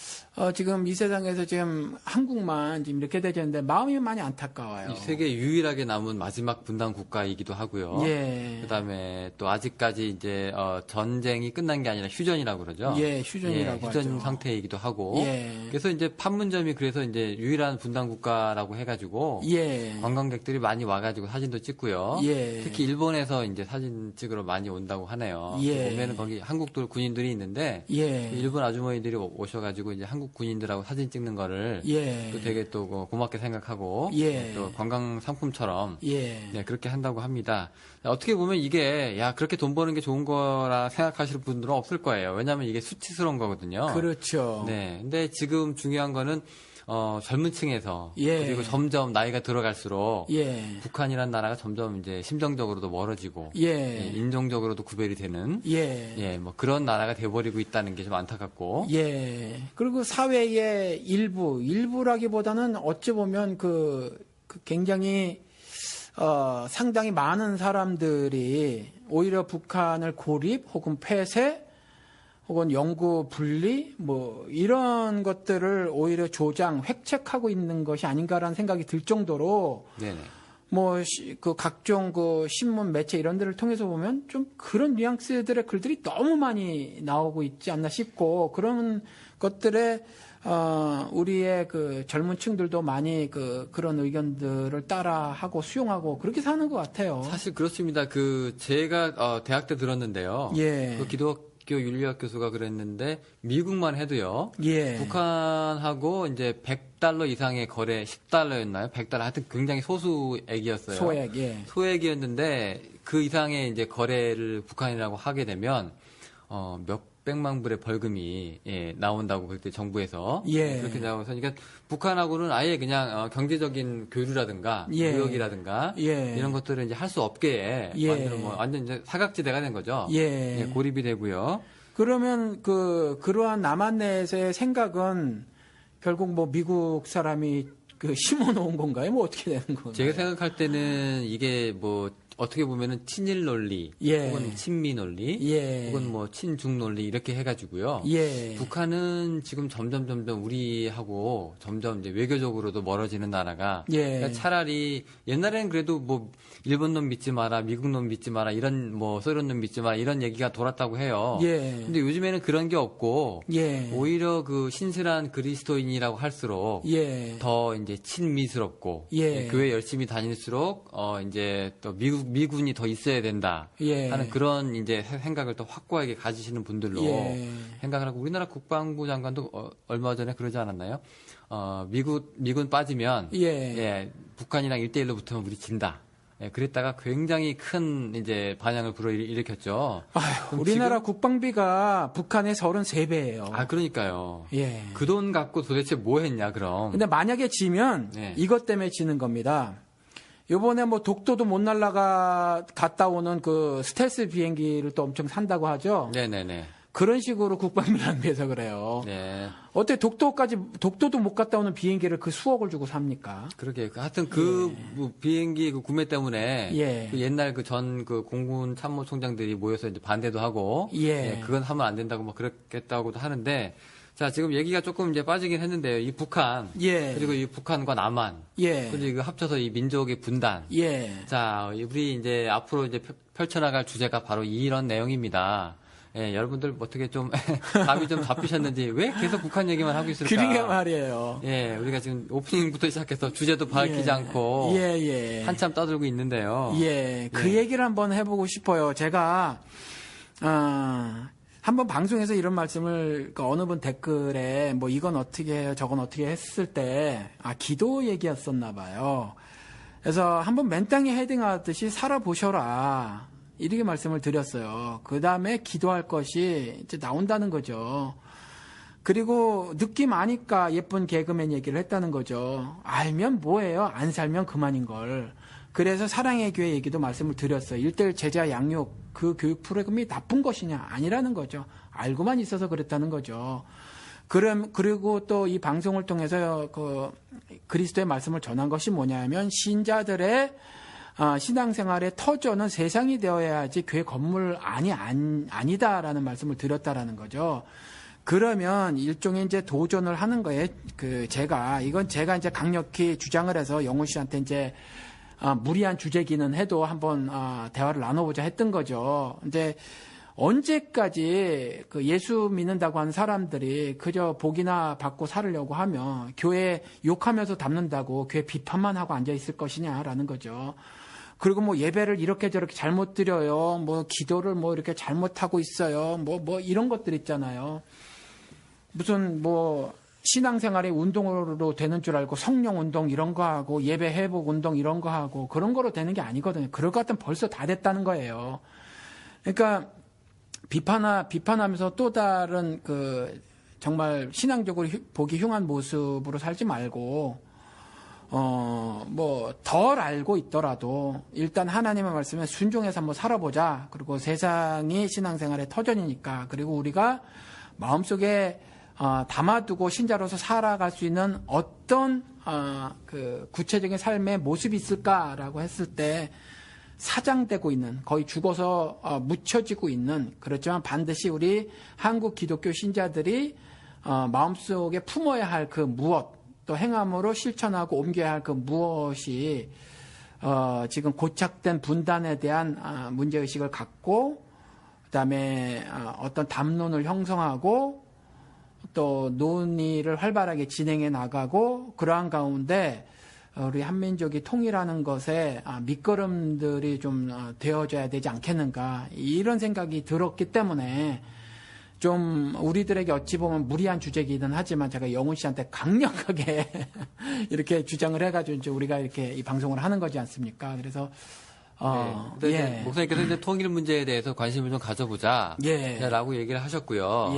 지금 이 세상에서 지금 한국만 지금 이렇게 되졌는데, 마음이 많이 안타까워요. 이 세계 유일하게 남은 마지막 분단 국가이기도 하고요. 예. 그다음에 또 아직까지 이제 전쟁이 끝난 게 아니라 휴전이라고 그러죠. 예, 휴전이라고 휴전 하죠. 상태이기도 하고. 예. 그래서 이제 판문점이 그래서 이제 유일한 분단 국가라고 해가지고 예. 관광객들이 많이 와가지고 사진도 찍고요. 예. 특히 일본에서 이제 사진 찍으러 많이 온다고 하네요. 예. 보면은 거기 한국 군인들이 있는데 예. 일본 아주머니들이 오셔가지고 이제 한국 군인들하고 사진 찍는 거를 예. 또 되게 또 고맙게 생각하고 예. 또 관광 상품처럼 예. 네, 그렇게 한다고 합니다. 어떻게 보면 이게 그렇게 돈 버는 게 좋은 거라 생각하시는 분들은 없을 거예요. 왜냐하면 이게 수치스러운 거거든요. 그렇죠. 네, 근데 지금 중요한 거는 젊은 층에서 예. 그리고 점점 나이가 들어갈수록 예. 북한이라는 나라가 점점 이제 심정적으로도 멀어지고 예. 인종적으로도 구별이 되는 예. 뭐 그런 나라가 돼버리고 있다는 게 좀 안타깝고 예. 그리고 사회의 일부라기보다는 어찌 보면 그 굉장히 상당히 많은 사람들이 오히려 북한을 고립 혹은 폐쇄 혹은 영구 분리 뭐 이런 것들을 오히려 조장, 획책하고 있는 것이 아닌가라는 생각이 들 정도로 네네. 뭐 그 각종 그 신문 매체 이런 데를 통해서 보면 좀 그런 뉘앙스들의 글들이 너무 많이 나오고 있지 않나 싶고 그런 것들에 우리의 그 젊은 층들도 많이 그런 의견들을 따라하고 수용하고 그렇게 사는 것 같아요. 사실 그렇습니다. 제가 대학 때 들었는데요. 예. 그 기독교 윤리학 교수가 그랬는데 미국만 해도요. 예. 북한하고 이제 100달러 이상의 거래 10달러였나요? 100달러 하여튼 굉장히 소수액이었어요. 소액. 예. 소액이었는데 그 이상의 이제 거래를 북한이라고 하게 되면 몇 백만 불의 벌금이 나온다고 그때 정부에서 예. 그렇게 나와서 그러니까 북한하고는 아예 그냥 경제적인 교류라든가 예. 무역이라든가 예. 이런 것들을 이제 할 수 없게 예. 만드는 뭐 완전 이제 사각지대가 된 거죠. 예. 고립이 되고요. 그러면 그러한 남한 내에서의 생각은 결국 뭐 미국 사람이 심어 놓은 건가요? 뭐 어떻게 되는 건가요? 제가 생각할 때는 이게 뭐 어떻게 보면은 친일 논리, 예. 혹은 친미 논리, 예. 혹은 뭐 친중 논리 이렇게 해가지고요. 예. 북한은 지금 점점 우리하고 점점 이제 외교적으로도 멀어지는 나라가. 예. 그러니까 차라리 옛날에는 그래도 뭐 일본 놈 믿지 마라, 미국 놈 믿지 마라, 이런 뭐 소련 놈 믿지 마라 이런 얘기가 돌았다고 해요. 예. 근데 요즘에는 그런 게 없고 예. 오히려 그 신실한 그리스도인이라고 할수록 예. 더 이제 친미스럽고 예. 교회 열심히 다닐수록 이제 또 미군이 더 있어야 된다 예. 하는 그런 이제 생각을 더 확고하게 가지시는 분들로 예. 생각을 하고 우리나라 국방부 장관도 얼마 전에 그러지 않았나요? 미군 빠지면 예. 북한이랑 1대1로 붙으면 우리 진다. 그랬다가 굉장히 큰 이제 반향을 불어일으켰죠. 아휴, 우리나라 국방비가 북한의 33배예요. 그러니까요. 예. 그 돈 갖고 도대체 뭐 했냐, 그럼. 근데 만약에 지면 네. 이것 때문에 지는 겁니다. 요번에 뭐 독도도 못 갔다 오는 그 스텔스 비행기를 또 엄청 산다고 하죠. 네네네. 그런 식으로 국방비를 낭비해서 그래요. 네. 어떻게 독도도 못 갔다 오는 비행기를 그 수억을 주고 삽니까? 그러게. 하여튼 그 뭐 비행기 그 구매 때문에 그 옛날 그 전 그 공군 참모총장들이 모여서 이제 반대도 하고 그건 하면 안 된다고 뭐 그랬겠다고도 하는데 자, 지금 얘기가 조금 이제 빠지긴 했는데요. 이 북한 그리고 이 북한과 남한 그리고 이거 합쳐서 이 민족의 분단. 자, 우리 이제 앞으로 이제 펼쳐나갈 주제가 바로 이런 내용입니다. 예, 여러분들 어떻게 좀 감이 좀 잡히셨는지 왜 계속 북한 얘기만 하고 있을까? 그러게 말이에요. 예, 우리가 지금 오프닝부터 시작해서 주제도 밝히지 않고 한참 떠들고 있는데요. 그 얘기를 한번 해보고 싶어요. 제가 한번 방송에서 이런 말씀을 어느 분 댓글에 뭐 이건 어떻게 해요, 저건 어떻게 했을 때 기도 얘기였었나 봐요. 그래서 한번 맨땅에 헤딩하듯이 살아보셔라. 이렇게 말씀을 드렸어요. 그 다음에 기도할 것이 이제 나온다는 거죠. 그리고 느낌 아니까 예쁜 개그맨 얘기를 했다는 거죠. 알면 뭐예요? 안 살면 그만인 걸. 그래서 사랑의 교회 얘기도 말씀을 드렸어요. 1:1 제자 양육 그 교육 프로그램이 나쁜 것이냐? 아니라는 거죠. 알고만 있어서 그랬다는 거죠. 그리고 또 이 방송을 통해서 그 그리스도의 말씀을 전한 것이 뭐냐면 신자들의 신앙생활의 터전은 세상이 되어야지 교회 건물 아니다라는 말씀을 드렸다라는 거죠. 그러면 일종의 이제 도전을 하는 거에 제가 이제 강력히 주장을 해서 영훈 씨한테 이제 무리한 주제기는 해도 한번 대화를 나눠보자 했던 거죠. 이제 언제까지 그 예수 믿는다고 하는 사람들이 그저 복이나 받고 살으려고 하면 교회 욕하면서 담는다고 교회 비판만 하고 앉아 있을 것이냐라는 거죠. 그리고 뭐 예배를 이렇게 저렇게 잘못 드려요. 뭐 기도를 뭐 이렇게 잘못하고 있어요. 뭐 이런 것들 있잖아요. 무슨 뭐 신앙생활이 운동으로 되는 줄 알고 성령 운동 이런 거 하고 예배 회복 운동 이런 거 하고 그런 거로 되는 게 아니거든요. 그럴 것 같으면 벌써 다 됐다는 거예요. 그러니까 비판하면서 또 다른 그 정말 신앙적으로 보기 흉한 모습으로 살지 말고 뭐 덜 알고 있더라도 일단 하나님의 말씀에 순종해서 한번 살아보자. 그리고 세상이 신앙생활의 터전이니까. 그리고 우리가 마음속에 담아두고 신자로서 살아갈 수 있는 어떤 그 구체적인 삶의 모습이 있을까라고 했을 때 사장되고 있는, 거의 죽어서 묻혀지고 있는, 그렇지만 반드시 우리 한국 기독교 신자들이 마음속에 품어야 할 그 무엇, 또 행함으로 실천하고 옮겨야 할 그 무엇이 지금 고착된 분단에 대한 문제의식을 갖고 그다음에 어떤 담론을 형성하고 또 논의를 활발하게 진행해 나가고 그러한 가운데 우리 한민족이 통일하는 것에 밑거름들이 좀 되어져야 되지 않겠는가 이런 생각이 들었기 때문에 좀 우리들에게 어찌 보면 무리한 주제이긴 하지만 제가 영훈 씨한테 강력하게 이렇게 주장을 해가지고 이제 우리가 이렇게 이 방송을 하는 거지 않습니까? 그래서 네. 목사님께서 이제 통일 문제에 대해서 관심을 좀 가져보자. 라고 얘기를 하셨고요.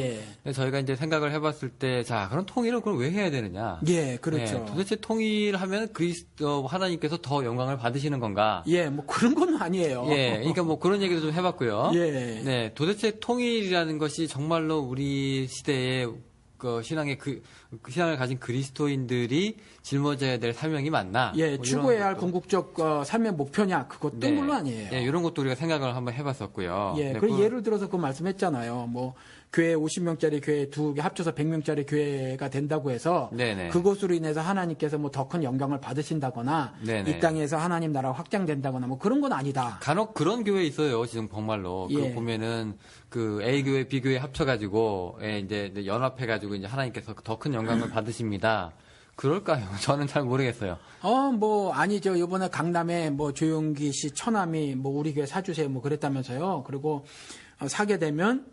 저희가 이제 생각을 해봤을 때, 자, 그럼 통일은 그럼 왜 해야 되느냐? 그렇죠. 도대체 통일하면 그리스도 하나님께서 더 영광을 받으시는 건가? 뭐 그런 건 아니에요. 그러니까 뭐 그런 얘기도 좀 해봤고요. 네, 도대체 통일이라는 것이 정말로 우리 시대에 그 신앙의 신앙을 가진 그리스도인들이 짊어져야 될 사명이 맞나? 뭐 추구해야 할 궁극적 삶의 목표냐? 그것도 물론 아니에요. 이런 것도 우리가 생각을 한번 해봤었고요. 그리고 예를 들어서 그 말씀했잖아요. 뭐 교회 50명짜리 교회 두 개 합쳐서 100명짜리 교회가 된다고 해서 그것으로 인해서 하나님께서 뭐 더 큰 영광을 받으신다거나 이 땅에서 하나님 나라가 확장된다거나 뭐 그런 건 아니다. 간혹 그런 교회 있어요. 지금 정말로 그 보면은 그 A 교회, B 교회 합쳐가지고 이제 연합해가지고 이제 하나님께서 더 큰 영광을 받으십니다. 그럴까요? 저는 잘 모르겠어요. 뭐 아니죠. 이번에 강남에 뭐 조용기 씨 처남이 뭐 우리 교회 사주세요 뭐 그랬다면서요. 그리고 사게 되면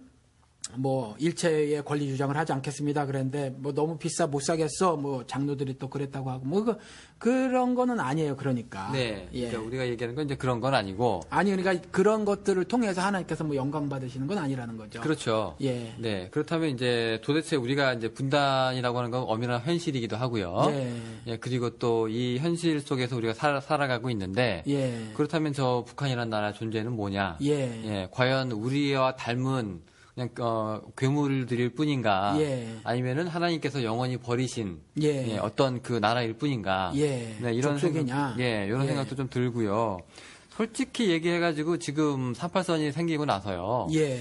뭐 일체의 권리 주장을 하지 않겠습니다. 그랬는데 뭐 너무 비싸 못 사겠어. 뭐 장로들이 또 그랬다고 하고 뭐 그런 거는 아니에요. 그러니까. 네. 예. 그러니까 우리가 얘기하는 건 이제 그런 건 아니고. 아니 그러니까 그런 것들을 통해서 하나님께서 뭐 영광 받으시는 건 아니라는 거죠. 그렇죠. 예. 네. 그렇다면 이제 도대체 우리가 이제 분단이라고 하는 건 엄연한 현실이기도 하고요. 예. 예. 그리고 또 이 현실 속에서 우리가 살아가고 있는데. 예. 그렇다면 저 북한이라는 나라 존재는 뭐냐? 예. 예. 과연 우리와 닮은 그냥 괴물들일 뿐인가? 예. 아니면은 하나님께서 영원히 버리신 예. 예, 어떤 그 나라일 뿐인가? 예. 네, 이런 족속이냐? 예, 이런 예. 생각도 좀 들고요. 솔직히 얘기해가지고 지금 38선이 생기고 나서요. 예.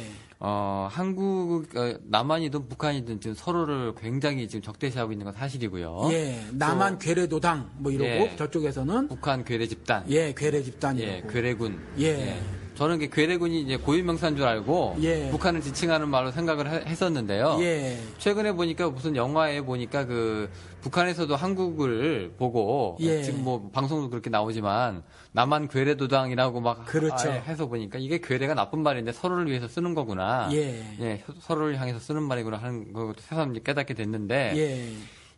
한국, 남한이든 북한이든 지금 서로를 굉장히 지금 적대시하고 있는 건 사실이고요. 예. 남한 괴뢰도당 뭐 이러고 예. 저쪽에서는 북한 괴뢰 집단. 예, 괴뢰 집단이고. 예, 괴뢰군. 예. 저는 괴뢰군이 이제 고유명사인 줄 알고 예. 북한을 지칭하는 말로 생각을 했었는데요. 예. 최근에 보니까 무슨 영화에 보니까 그 북한에서도 한국을 보고 예. 지금 뭐 방송도 그렇게 나오지만 남한 괴뢰도당이라고 막 그렇죠. 해서 보니까 이게 괴뢰가 나쁜 말인데 서로를 위해서 쓰는 거구나. 예. 서로를 향해서 쓰는 말이구나 하는 걸 새삼 깨닫게 됐는데 예.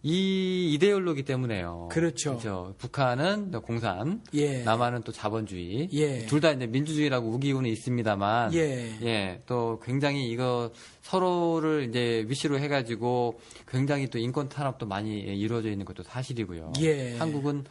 이 이데올로기 때문에요. 그렇죠. 북한은 공산, 예. 남한은 또 자본주의. 예. 둘 다 이제 민주주의라고 우기고는 있습니다만, 예. 또 굉장히 이거 서로를 이제 위시로 해가지고 굉장히 또 인권 탄압도 많이 이루어져 있는 것도 사실이고요. 예. 한국은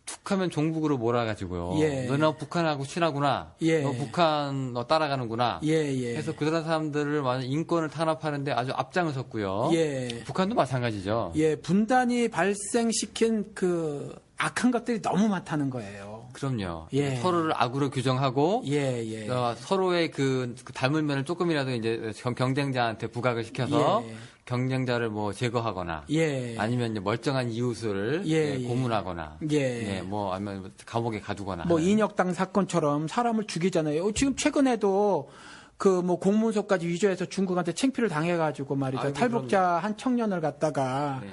툭하면 종북으로 몰아가지고요. 예. 너는 북한하고 친하구나. 예. 너 북한 너 따라가는구나. 예. 해서 그 사람들을 완전 인권을 탄압하는데 아주 앞장을 섰고요. 예. 북한도 마찬가지죠. 예, 분단이 발생시킨 그 악한 것들이 너무 많다는 거예요. 그럼요. 예. 서로를 악으로 규정하고 예. 서로의 그 닮은 면을 조금이라도 이제 경쟁자한테 부각을 시켜서 예. 경쟁자를 뭐 제거하거나 예. 아니면 이제 멀쩡한 이웃을 예. 고문하거나 예. 뭐 아니면 감옥에 가두거나 뭐 하는. 인혁당 사건처럼 사람을 죽이잖아요. 지금 최근에도 그 뭐 공문서까지 위조해서 중국한테 창피를 당해가지고 말이죠. 아이고, 탈북자 그럼요. 한 청년을 갖다가 네.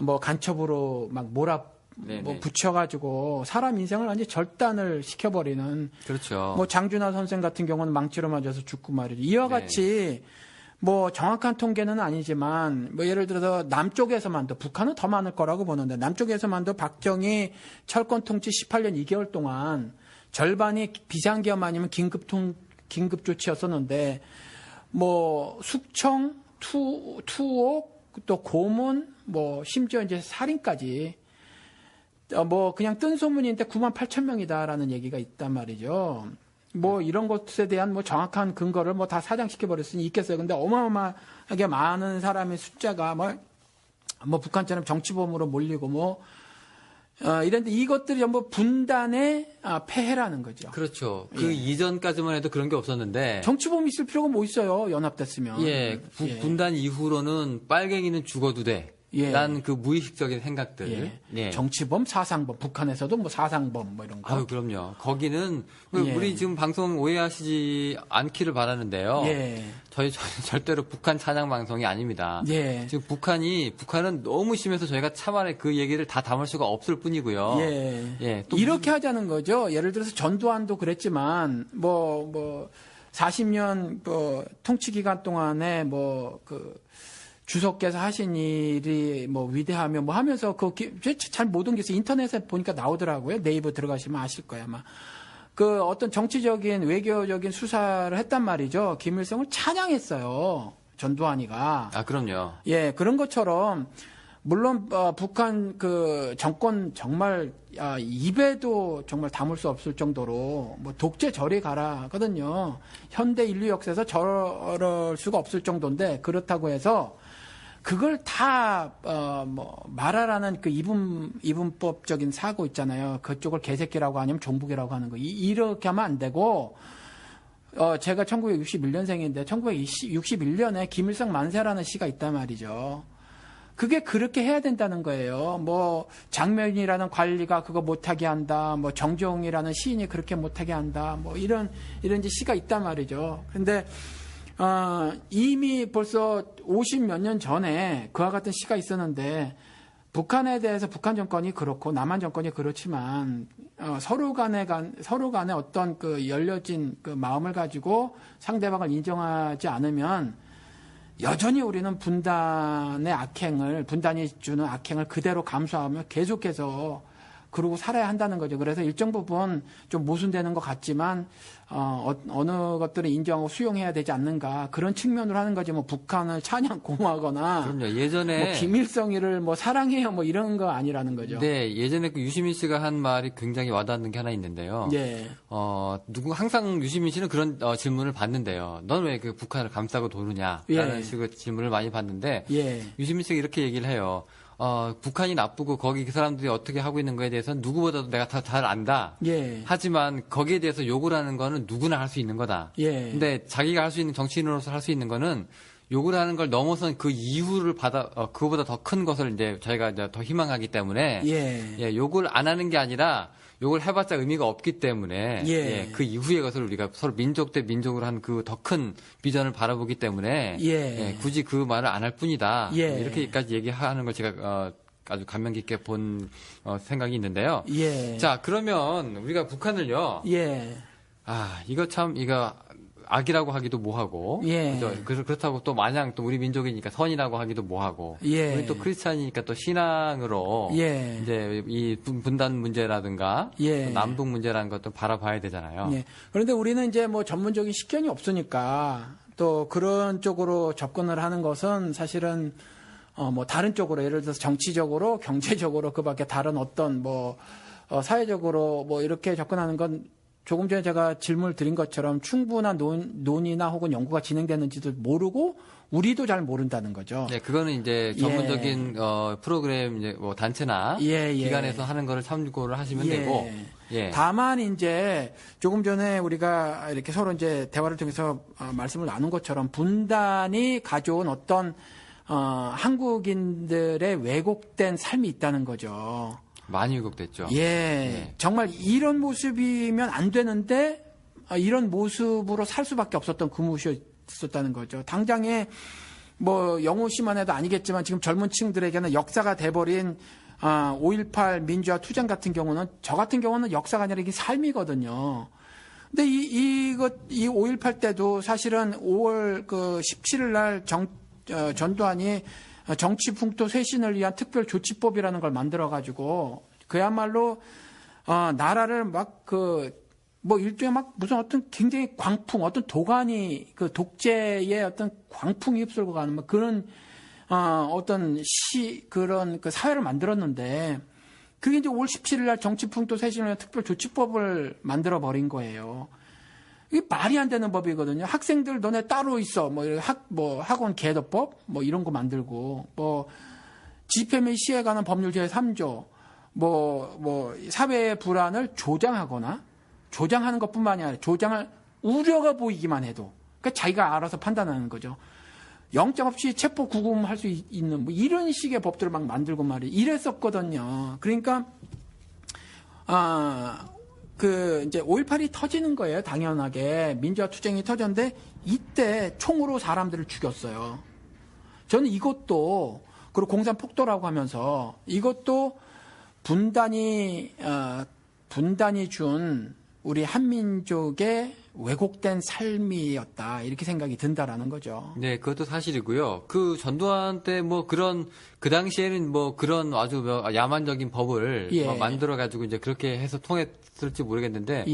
뭐 간첩으로 막 네, 뭐 네. 붙여가지고 사람 인생을 완전 히 절단을 시켜버리는 그렇죠. 뭐 장준하 선생 같은 경우는 망치로 맞아서 죽고 말이죠. 이와 네. 같이 뭐 정확한 통계는 아니지만 뭐 예를 들어서 남쪽에서만도 북한은 더 많을 거라고 보는데 남쪽에서만도 박정희 철권 통치 18년 2개월 동안 절반이 비상계엄 아니면 긴급 조치였었는데 뭐 숙청, 투옥, 또 고문, 뭐 심지어 이제 살인까지 뭐 그냥 뜬 소문인데 9만 8천 명이다라는 얘기가 있단 말이죠. 뭐 이런 것에 대한 뭐 정확한 근거를 뭐 다 사장시켜 버렸으니 있겠어요. 근데 어마어마하게 많은 사람의 숫자가 뭐 북한처럼 정치범으로 몰리고 뭐 이런데 이것들이 전부 분단의 폐해라는 거죠. 그렇죠. 그 이전까지만 해도 그런 게 없었는데 정치범이 있을 필요가 뭐 있어요. 연합됐으면. 분단 이후로는 빨갱이는 죽어도 돼. 예. 난 그 무의식적인 생각들. 예. 예. 정치범, 사상범, 북한에서도 뭐 사상범 뭐 이런 거. 아유, 그럼요. 거기는 예. 우리 지금 방송 오해하시지 않기를 바라는데요. 예. 저희 절대로 북한 찬양 방송이 아닙니다. 예. 지금 북한은 너무 심해서 저희가 차마에 그 얘기를 다 담을 수가 없을 뿐이고요. 예. 또 이렇게 하자는 거죠. 예를 들어서 전두환도 그랬지만 뭐 40년 뭐 통치 기간 동안에 뭐 그 주석께서 하신 일이 뭐 위대하며 뭐 하면서 잘 못 옮겨서 인터넷에 보니까 나오더라고요. 네이버 들어가시면 아실 거야 아마. 그 어떤 정치적인 외교적인 수사를 했단 말이죠. 김일성을 찬양했어요. 전두환이가. 아, 그럼요. 예, 그런 것처럼 물론 북한 그 정권 정말 입에도 정말 담을 수 없을 정도로 뭐 독재 저리 가라 하거든요. 현대 인류 역사에서 저럴 수가 없을 정도인데 그렇다고 해서 그걸 다 뭐 말하라는 그 이분법적인 사고 있잖아요. 그쪽을 개새끼라고 아니면 종북이라고 하는 거 이렇게 하면 안 되고 제가 1961년생인데 1961년에 김일성 만세라는 시가 있단 말이죠. 그게 그렇게 해야 된다는 거예요. 뭐 장면이라는 관리가 그거 못하게 한다. 뭐 정종이라는 시인이 그렇게 못하게 한다. 뭐 이런 이제 시가 있단 말이죠. 근데 이미 벌써 50몇 년 전에 그와 같은 시가 있었는데 북한에 대해서 북한 정권이 그렇고 남한 정권이 그렇지만 서로 간의 어떤 그 열려진 그 마음을 가지고 상대방을 인정하지 않으면 여전히 우리는 분단의 악행을, 분단이 주는 악행을 그대로 감수하며 계속해서 그러고 살아야 한다는 거죠. 그래서 일정 부분 좀 모순되는 것 같지만 어느 것들을 인정하고 수용해야 되지 않는가 그런 측면으로 하는 거지. 뭐 북한을 찬양 공하거나 그럼요. 예전에 뭐 김일성이를 뭐 사랑해요 뭐 이런 거 아니라는 거죠. 네, 예전에 그 유시민 씨가 한 말이 굉장히 와닿는 게 하나 있는데요. 예. 항상 유시민 씨는 그런 질문을 받는데요. 넌 왜 그 북한을 감싸고 도느냐? 라는 예. 식으로 질문을 많이 받는데 예. 유시민 씨가 이렇게 얘기를 해요. 북한이 나쁘고 거기 그 사람들이 어떻게 하고 있는 거에 대해서는 누구보다도 내가 다 잘 안다. 예. 하지만 거기에 대해서 욕을 하는 거는 누구나 할 수 있는 거다. 예. 근데 자기가 할 수 있는 정치인으로서 할 수 있는 거는 욕을 하는 걸 넘어선 그 이유를 그거보다 더 큰 것을 이제 저희가 이제 더 희망하기 때문에 예. 욕을 안 하는 게 아니라 욕을 해봤자 의미가 없기 때문에 그 이후의 것을 우리가 서로 민족 대 민족으로 한 그 더 큰 비전을 바라보기 때문에 굳이 그 말을 안 할 뿐이다. 이렇게까지 얘기하는 걸 제가 아주 감명 깊게 본 생각이 있는데요. 자, 그러면 우리가 북한을요. 이거 악이라고 하기도 뭐하고, 그죠? 그래서 그렇다고 또 마냥 또 우리 민족이니까 선이라고 하기도 뭐하고, 우리 또 크리스찬이니까 또 신앙으로 이제 이 분단 문제라든가 또 남북 문제라는 것도 바라봐야 되잖아요. 그런데 우리는 이제 뭐 전문적인 식견이 없으니까 또 그런 쪽으로 접근을 하는 것은 사실은 뭐 다른 쪽으로 예를 들어서 정치적으로, 경제적으로 그밖에 다른 어떤 뭐 사회적으로 뭐 이렇게 접근하는 건 조금 전에 제가 질문을 드린 것처럼 충분한 논의나 혹은 연구가 진행되는지도 모르고 우리도 잘 모른다는 거죠. 네, 그거는 이제 전문적인 프로그램 이제 뭐 단체나 기관에서 하는 거를 참고를 하시면 되고. 다만 이제 조금 전에 우리가 이렇게 서로 이제 대화를 통해서 말씀을 나눈 것처럼 분단이 가져온 어떤 한국인들의 왜곡된 삶이 있다는 거죠. 많이 왜곡됐죠. 정말 이런 모습이면 안 되는데 이런 모습으로 살 수밖에 없었던 그 모습이었다는 거죠. 당장에 뭐 영호 씨만 해도 아니겠지만 지금 젊은 층들에게는 역사가 돼버린 5.18 민주화 투쟁 같은 경우는 저 같은 경우는 역사가 아니라 이게 삶이거든요. 근데 이 5.18 때도 사실은 5월 그 17일 날 전두환이 정치 풍토 쇄신을 위한 특별 조치법이라는 걸 만들어가지고 그야말로 나라를 막 뭐 일종의 막 무슨 어떤 굉장히 광풍, 어떤 도가니 그 독재의 어떤 광풍이 휩쓸고 가는 막 그런 어떤 그런 그 사회를 만들었는데 그게 이제 5월 17일 날 정치 풍토 쇄신을 위한 특별 조치법을 만들어 버린 거예요. 이게 말이 안 되는 법이거든요. 학생들 너네 따로 있어. 뭐 학원 개도법 뭐 이런 거 만들고 뭐 집회 및 시에 관한 법률 제3조 뭐 사회의 불안을 조장하는 것뿐만이 아니라 조장할 우려가 보이기만 해도 그러니까 자기가 알아서 판단하는 거죠. 영장 없이 체포 구금할 수 있는 뭐 이런 식의 법들을 막 만들고 말이에요. 이랬었거든요. 그러니까 이제 5.18이 터지는 거예요. 당연하게. 민주화 투쟁이 터졌는데 이때 총으로 사람들을 죽였어요. 저는 이것도 그리고 공산 폭도라고 하면서 이것도 분단이 준 우리 한민족의 왜곡된 삶이었다 이렇게 생각이 든다라는 거죠. 네, 그것도 사실이고요. 그 전두환 때 뭐 그 당시에는 뭐 그런 아주 야만적인 법을 만들어 가지고 이제 그렇게 해서 통했을지 모르겠는데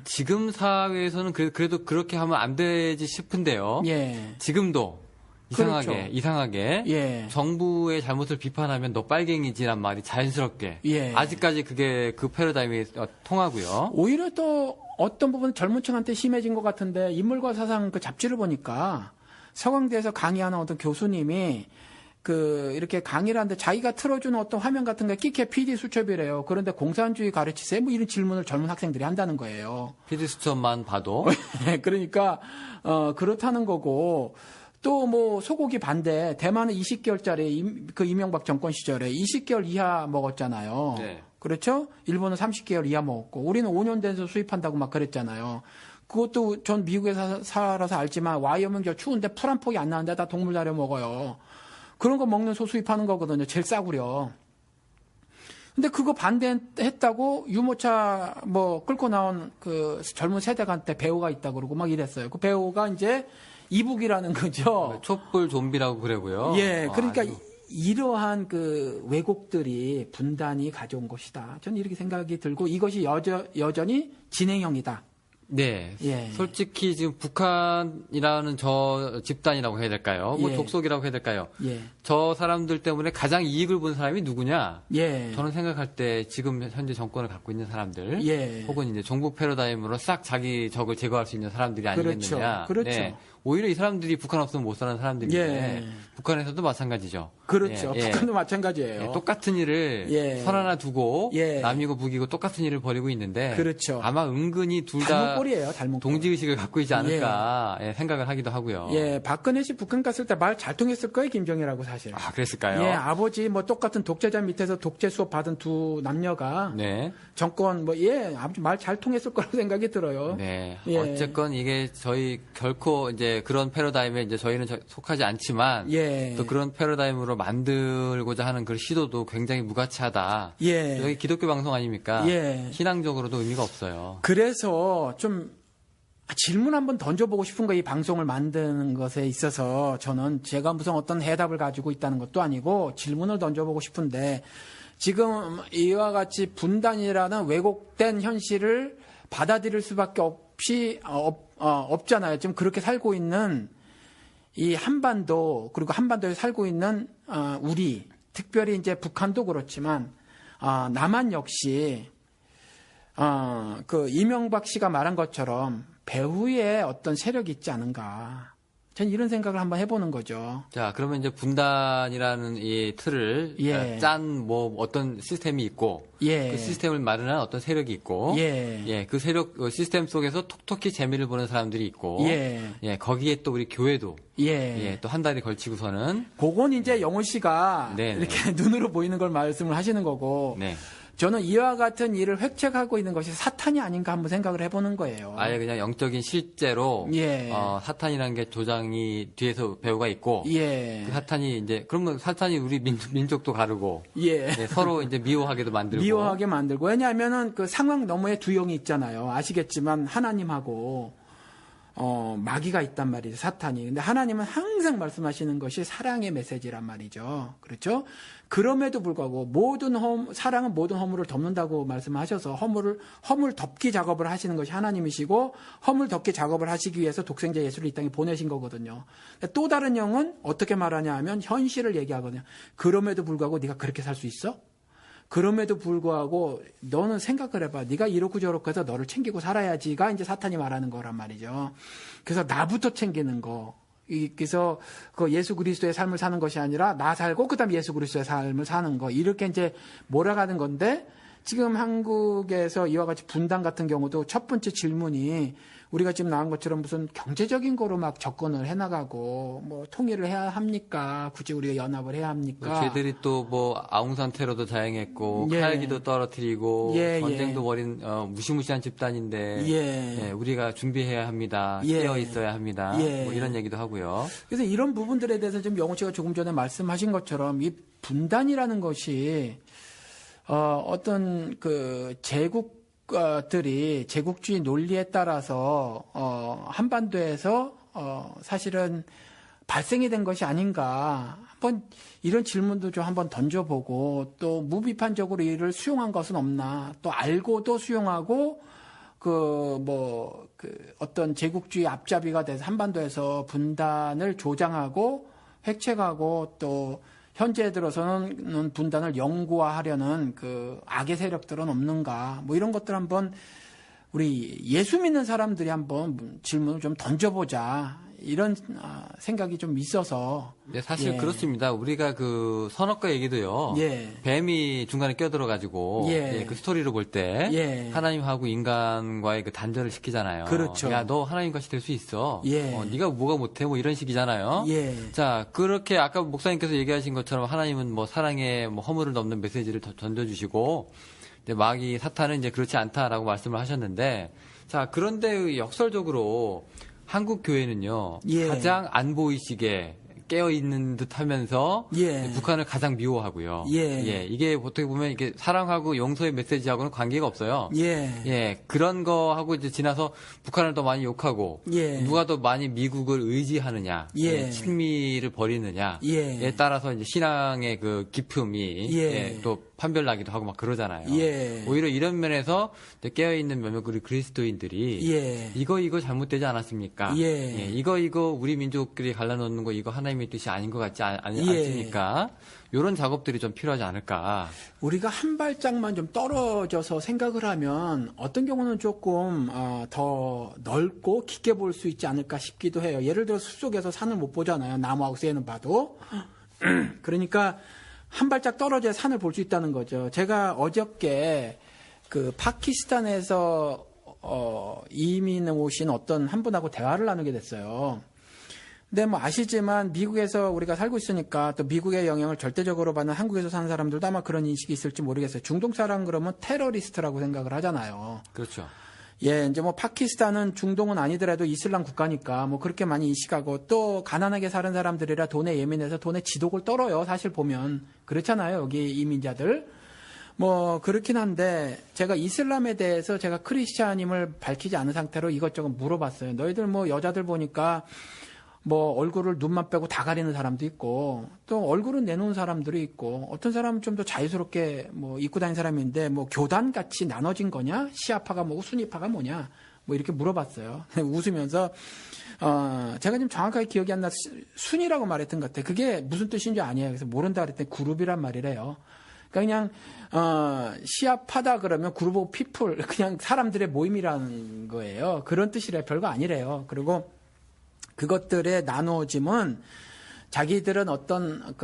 지금 사회에서는 그래도 그렇게 하면 안 되지 싶은데요. 지금도 이상하게 정부의 잘못을 비판하면 너 빨갱이지란 말이 자연스럽게 아직까지 그게 그 패러다임이 통하고요. 오히려 또 어떤 부분은 젊은 층한테 심해진 것 같은데 인물과 사상 그 잡지를 보니까 서강대에서 강의하는 어떤 교수님이 이렇게 강의를 하는데 자기가 틀어주는 어떤 화면 같은 게 끼케 PD 수첩이래요. 그런데 공산주의 가르치세요? 뭐 이런 질문을 젊은 학생들이 한다는 거예요. PD 수첩만 봐도. 그러니까 그렇다는 거고 또 뭐 소고기 반대 대만은 20개월짜리 그 이명박 정권 시절에 20개월 이하 먹었잖아요. 그렇죠? 일본은 30개월 이하 먹었고 우리는 5년 돼서 수입한다고 막 그랬잖아요. 그것도 전 미국에 살아서 알지만 와이어밍 저 추운데 풀 한 폭이 안 나는데 다 동물 다려 먹어요. 그런 거 먹는 소 수입하는 거거든요. 제일 싸구려. 근데 그거 반대했다고 유모차 뭐 끌고 나온 그 젊은 세대한테 배우가 있다 그러고 막 이랬어요. 그 배우가 이제 이북이라는 거죠. 촛불 좀비라고 그러고요. 예, 그러니까 아주. 이러한 그 왜곡들이 분단이 가져온 것이다. 저는 이렇게 생각이 들고 이것이 여전히 진행형이다. 네. 예. 솔직히 지금 북한이라는 저 집단이라고 해야 될까요? 뭐 예. 족속이라고 해야 될까요? 예. 저 사람들 때문에 가장 이익을 본 사람이 누구냐? 예. 저는 생각할 때 지금 현재 정권을 갖고 있는 사람들, 예. 혹은 이제 종북 패러다임으로 싹 자기 적을 제거할 수 있는 사람들이 아니겠느냐? 그렇죠. 네. 오히려 이 사람들이 북한 없으면 못 사는 사람들인데 예. 북한에서도 마찬가지죠. 그렇죠. 예, 예. 북한도 마찬가지예요. 예, 똑같은 일을 예. 선 하나 두고 예. 남이고 북이고 똑같은 일을 벌이고 있는데 그렇죠. 아마 은근히 둘 다 닮은 꼴이에요. 닮은 꼴. 동지의식을 갖고 있지 않을까 예, 생각을 하기도 하고요. 예, 박근혜 씨 북한 갔을 때 말 잘 통했을 거예요, 김정일하고 사실. 아, 그랬을까요? 예, 아버지 뭐 똑같은 독재자 밑에서 독재 수업 받은 두 남녀가 네. 정권 아버지 말 잘 통했을 거라고 생각이 들어요. 네. 예. 어쨌건 이게 저희 결코 이제 그런 패러다임에 이제 저희는 속하지 않지만 예. 또 그런 패러다임으로 만들고자 하는 그 시도도 굉장히 무가치하다. 예. 여기 기독교 방송 아닙니까? 예. 신앙적으로도 의미가 없어요. 그래서 좀 질문 한번 던져보고 싶은 거예요. 이 방송을 만드는 것에 있어서 저는 제가 무슨 어떤 해답을 가지고 있다는 것도 아니고 질문을 던져보고 싶은데 지금 이와 같이 분단이라는 왜곡된 현실을 받아들일 수밖에 없잖아요. 지금 그렇게 살고 있는 이 한반도 그리고 한반도에 살고 있는 우리 특별히 이제 북한도 그렇지만 남한 역시 그 이명박 씨가 말한 것처럼 배후에 어떤 세력이 있지 않은가. 전 이런 생각을 한번 해보는 거죠. 자, 그러면 이제 분단이라는 이 틀을 예. 짠 뭐 어떤 시스템이 있고 예. 그 시스템을 마련한 어떤 세력이 있고 예. 그 세력 시스템 속에서 톡톡히 재미를 보는 사람들이 있고 예. 거기에 또 우리 교회도 예. 또 한 달에 걸치고서는 그건 이제 영호 씨가 네네. 이렇게 눈으로 보이는 걸 말씀을 하시는 거고 네. 저는 이와 같은 일을 획책하고 있는 것이 사탄이 아닌가 한번 생각을 해보는 거예요. 아예 그냥 영적인 실제로 예. 사탄이라는 게 조장이 뒤에서 배우가 있고 예. 그 사탄이 이제 그러면 사탄이 우리 민족도 가르고 예. 서로 이제 미워하게도 만들고 미워하게 만들고 왜냐하면은 그 상황 너머에 두 영이 있잖아요. 아시겠지만 하나님하고 마귀가 있단 말이죠. 사탄이. 근데 하나님은 항상 말씀하시는 것이 사랑의 메시지란 말이죠. 그렇죠? 그럼에도 불구하고 사랑은 모든 허물을 덮는다고 말씀하셔서 허물 덮기 작업을 하시는 것이 하나님이시고 허물 덮기 작업을 하시기 위해서 독생자 예수를 이 땅에 보내신 거거든요. 또 다른 영은 어떻게 말하냐 하면 현실을 얘기하거든요. 그럼에도 불구하고 네가 그렇게 살 수 있어? 그럼에도 불구하고 너는 생각을 해봐. 네가 이렇고 저렇고 해서 너를 챙기고 살아야지가 이제 사탄이 말하는 거란 말이죠. 그래서 나부터 챙기는 거. 그래서 그 예수 그리스도의 삶을 사는 것이 아니라 나 살고 그다음 예수 그리스도의 삶을 사는 거. 이렇게 이제 몰아가는 건데 지금 한국에서 이와 같이 분단 같은 경우도 첫 번째 질문이 우리가 지금 나온 것처럼 무슨 경제적인 거로 막 접근을 해나가고 뭐 통일을 해야 합니까? 굳이 우리가 연합을 해야 합니까? 쟤들이 또 뭐 아웅산 테러도 자행했고 예. 칼기도 떨어뜨리고 예, 전쟁도 예. 벌인 무시무시한 집단인데 예. 우리가 준비해야 합니다. 예. 깨어 있어야 합니다. 예. 뭐 이런 얘기도 하고요. 그래서 이런 부분들에 대해서 지금 영호 씨가 조금 전에 말씀하신 것처럼 이 분단이라는 것이 어떤 그 제국들이 제국주의 논리에 따라서 한반도에서 사실은 발생이 된 것이 아닌가. 한번 이런 질문도 좀 한번 던져보고 또 무비판적으로 이를 수용한 것은 없나. 또 알고도 수용하고 어떤 제국주의 앞잡이가 돼서 한반도에서 분단을 조장하고 획책하고 또 현재 들어서는 분단을 영구화하려는 그 악의 세력들은 없는가. 뭐 이런 것들 한번 우리 예수 믿는 사람들이 한번 질문을 좀 던져보자. 이런 생각이 좀 있어서. 네, 사실 예. 그렇습니다. 우리가 그 선악과 얘기도요. 예. 뱀이 중간에 껴들어가지고 예. 그 스토리로 볼 때 예. 하나님하고 인간과의 그 단절을 시키잖아요. 그렇죠. 야, 너 하나님같이 될 수 있어. 예. 네가 뭐가 못해? 뭐 이런 식이잖아요. 예. 자, 그렇게 아까 목사님께서 얘기하신 것처럼 하나님은 뭐 사랑의 뭐 허물을 넘는 메시지를 던져주시고 이제 마귀 사탄은 이제 그렇지 않다라고 말씀을 하셨는데 자, 그런데 역설적으로 한국 교회는요 예. 가장 안보의식에 깨어 있는 듯하면서 예. 북한을 가장 미워하고요. 예. 이게 어떻게 보면 이게 사랑하고 용서의 메시지하고는 관계가 없어요. 예. 그런 거 하고 이제 지나서 북한을 더 많이 욕하고 누가 더 많이 미국을 의지하느냐, 친미를 버리느냐에 따라서 이제 신앙의 그 기품이 또 판별나기도 하고 막 그러잖아요. 오히려 이런 면에서 깨어있는 몇몇 우리 그리스도인들이 이거 잘못되지 않았습니까? 이거 우리 민족끼리 갈라놓는 거 이거 하나님의 뜻이 아닌 것 같지 않습니까? 이런 작업들이 좀 필요하지 않을까. 우리가 한 발짝만 좀 떨어져서 생각을 하면 어떤 경우는 조금 더 넓고 깊게 볼 수 있지 않을까 싶기도 해요. 예를 들어 숲속에서 산을 못 보잖아요. 나무하고 새는 봐도. 그러니까 한 발짝 떨어져야 산을 볼 수 있다는 거죠. 제가 어저께 그 파키스탄에서 이민 오신 어떤 한 분하고 대화를 나누게 됐어요. 근데 뭐 아시지만 미국에서 우리가 살고 있으니까 또 미국의 영향을 절대적으로 받는 한국에서 사는 사람들도 아마 그런 인식이 있을지 모르겠어요. 중동 사람 그러면 테러리스트라고 생각을 하잖아요. 그렇죠. 이제 뭐 파키스탄은 중동은 아니더라도 이슬람 국가니까 뭐 그렇게 많이 인식하고 또 가난하게 사는 사람들이라 돈에 예민해서 돈에 지독을 떨어요. 사실 보면 그렇잖아요. 여기 이민자들. 뭐 그렇긴 한데 제가 이슬람에 대해서 제가 크리스찬임을 밝히지 않은 상태로 이것저것 물어봤어요. 너희들 뭐 여자들 보니까 뭐 얼굴을 눈만 빼고 다 가리는 사람도 있고 또 얼굴은 내놓은 사람들이 있고 어떤 사람은 좀 더 자유스럽게 뭐 입고 다니는 사람인데 뭐 교단 같이 나눠진 거냐? 시아파가 뭐고 순위파가 뭐냐? 뭐 이렇게 물어봤어요. 웃으면서 제가 지금 정확하게 기억이 안 나 순이라고 말했던 것 같아요. 그게 무슨 뜻인지 아니에요. 그래서 모른다 그랬더니 그룹이란 말이래요. 그러니까 그냥 시합하다 그러면 그룹 오브 피플 그냥 사람들의 모임이라는 거예요. 그런 뜻이래. 별거 아니래요. 그리고 그것들의 나누어짐은 자기들은 어떤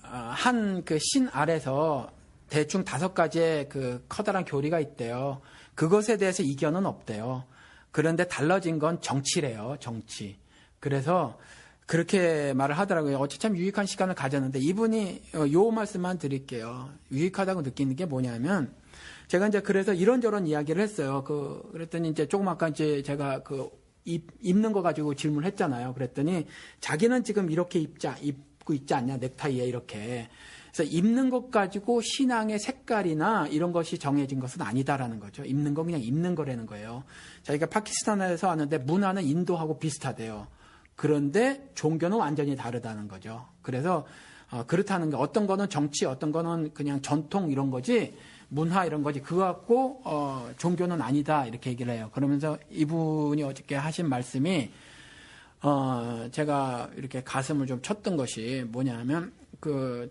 한 그 신 아래서 대충 5가지의 그 커다란 교리가 있대요. 그것에 대해서 이견은 없대요. 그런데 달라진 건 정치래요. 정치. 그래서 그렇게 말을 하더라고요. 어찌 참 유익한 시간을 가졌는데 이분이 요 말씀만 드릴게요. 유익하다고 느끼는 게 뭐냐면 제가 이제 그래서 이런저런 이야기를 했어요. 그랬더니 이제 조금 아까 이제 제가 입는 거 가지고 질문했잖아요. 그랬더니 자기는 지금 이렇게 입고 있지 않냐 넥타이에 이렇게. 그래서 입는 것 가지고 신앙의 색깔이나 이런 것이 정해진 것은 아니다라는 거죠. 입는 건 그냥 입는 거라는 거예요. 자기가 파키스탄에서 왔는데 문화는 인도하고 비슷하대요. 그런데 종교는 완전히 다르다는 거죠. 그래서 그렇다는 게 어떤 거는 정치, 어떤 거는 그냥 전통 이런 거지 문화 이런 거지 그거 갖고 종교는 아니다 이렇게 얘기를 해요. 그러면서 이분이 어저께 하신 말씀이 제가 이렇게 가슴을 좀 쳤던 것이 뭐냐면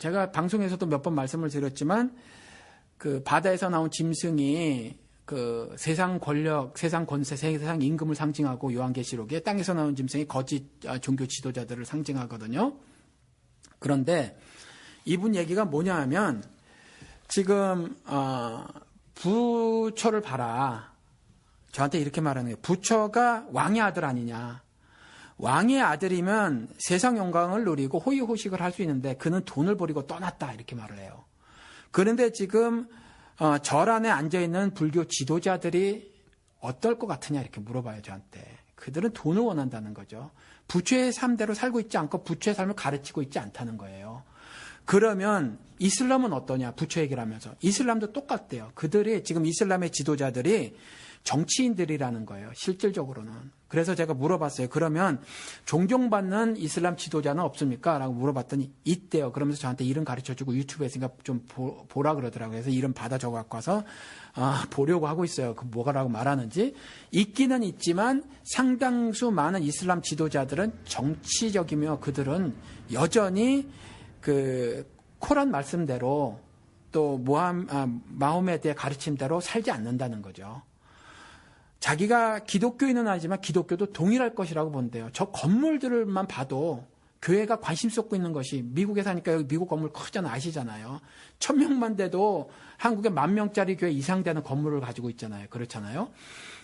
제가 방송에서도 몇 번 말씀을 드렸지만 그 바다에서 나온 짐승이 그 세상 권력, 세상 권세, 세상 임금을 상징하고 요한계시록에 땅에서 나온 짐승이 거짓 종교 지도자들을 상징하거든요. 그런데 이분 얘기가 뭐냐 하면 지금 부처를 봐라. 저한테 이렇게 말하는 거예요. 부처가 왕의 아들 아니냐. 왕의 아들이면 세상 영광을 누리고 호의호식을 할 수 있는데 그는 돈을 버리고 떠났다 이렇게 말을 해요. 그런데 지금 절 안에 앉아있는 불교 지도자들이 어떨 것 같으냐 이렇게 물어봐요 저한테. 그들은 돈을 원한다는 거죠. 부처의 삶대로 살고 있지 않고 부처의 삶을 가르치고 있지 않다는 거예요. 그러면 이슬람은 어떠냐 부처 얘기를 하면서 이슬람도 똑같대요. 그들이 지금 이슬람의 지도자들이 정치인들이라는 거예요. 실질적으로는. 그래서 제가 물어봤어요. 그러면 존경받는 이슬람 지도자는 없습니까? 라고 물어봤더니 있대요. 그러면서 저한테 이름 가르쳐주고 유튜브에 있으니까 좀 보라 그러더라고요. 그래서 이름 받아 적어 갖고 와서 보려고 하고 있어요. 그 뭐가라고 말하는지. 있기는 있지만 상당수 많은 이슬람 지도자들은 정치적이며 그들은 여전히 그 코란 말씀대로 또 마호메드의 가르침대로 살지 않는다는 거죠. 자기가 기독교인은 아니지만 기독교도 동일할 것이라고 본대요. 저 건물들만 봐도 교회가 관심 쏟고 있는 것이 미국에 사니까 여기 미국 건물 크잖아 아시잖아요. 1000명만 돼도 한국에 10,000명짜리 교회 이상 되는 건물을 가지고 있잖아요. 그렇잖아요.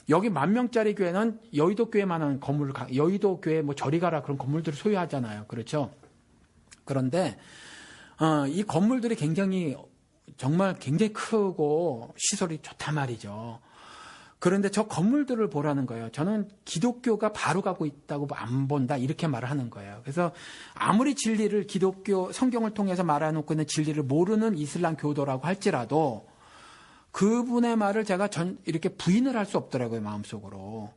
여기 10,000명짜리 교회는 여의도 교회만한 건물을 여의도 교회 뭐 저리 가라 그런 건물들을 소유하잖아요. 그렇죠. 그런데 이 건물들이 정말 굉장히 크고 시설이 좋단 말이죠. 그런데 저 건물들을 보라는 거예요. 저는 기독교가 바로 가고 있다고 안 본다 이렇게 말을 하는 거예요. 그래서 아무리 진리를 기독교 성경을 통해서 말해놓고 있는 진리를 모르는 이슬람 교도라고 할지라도 그분의 말을 제가 이렇게 부인을 할 수 없더라고요, 마음속으로.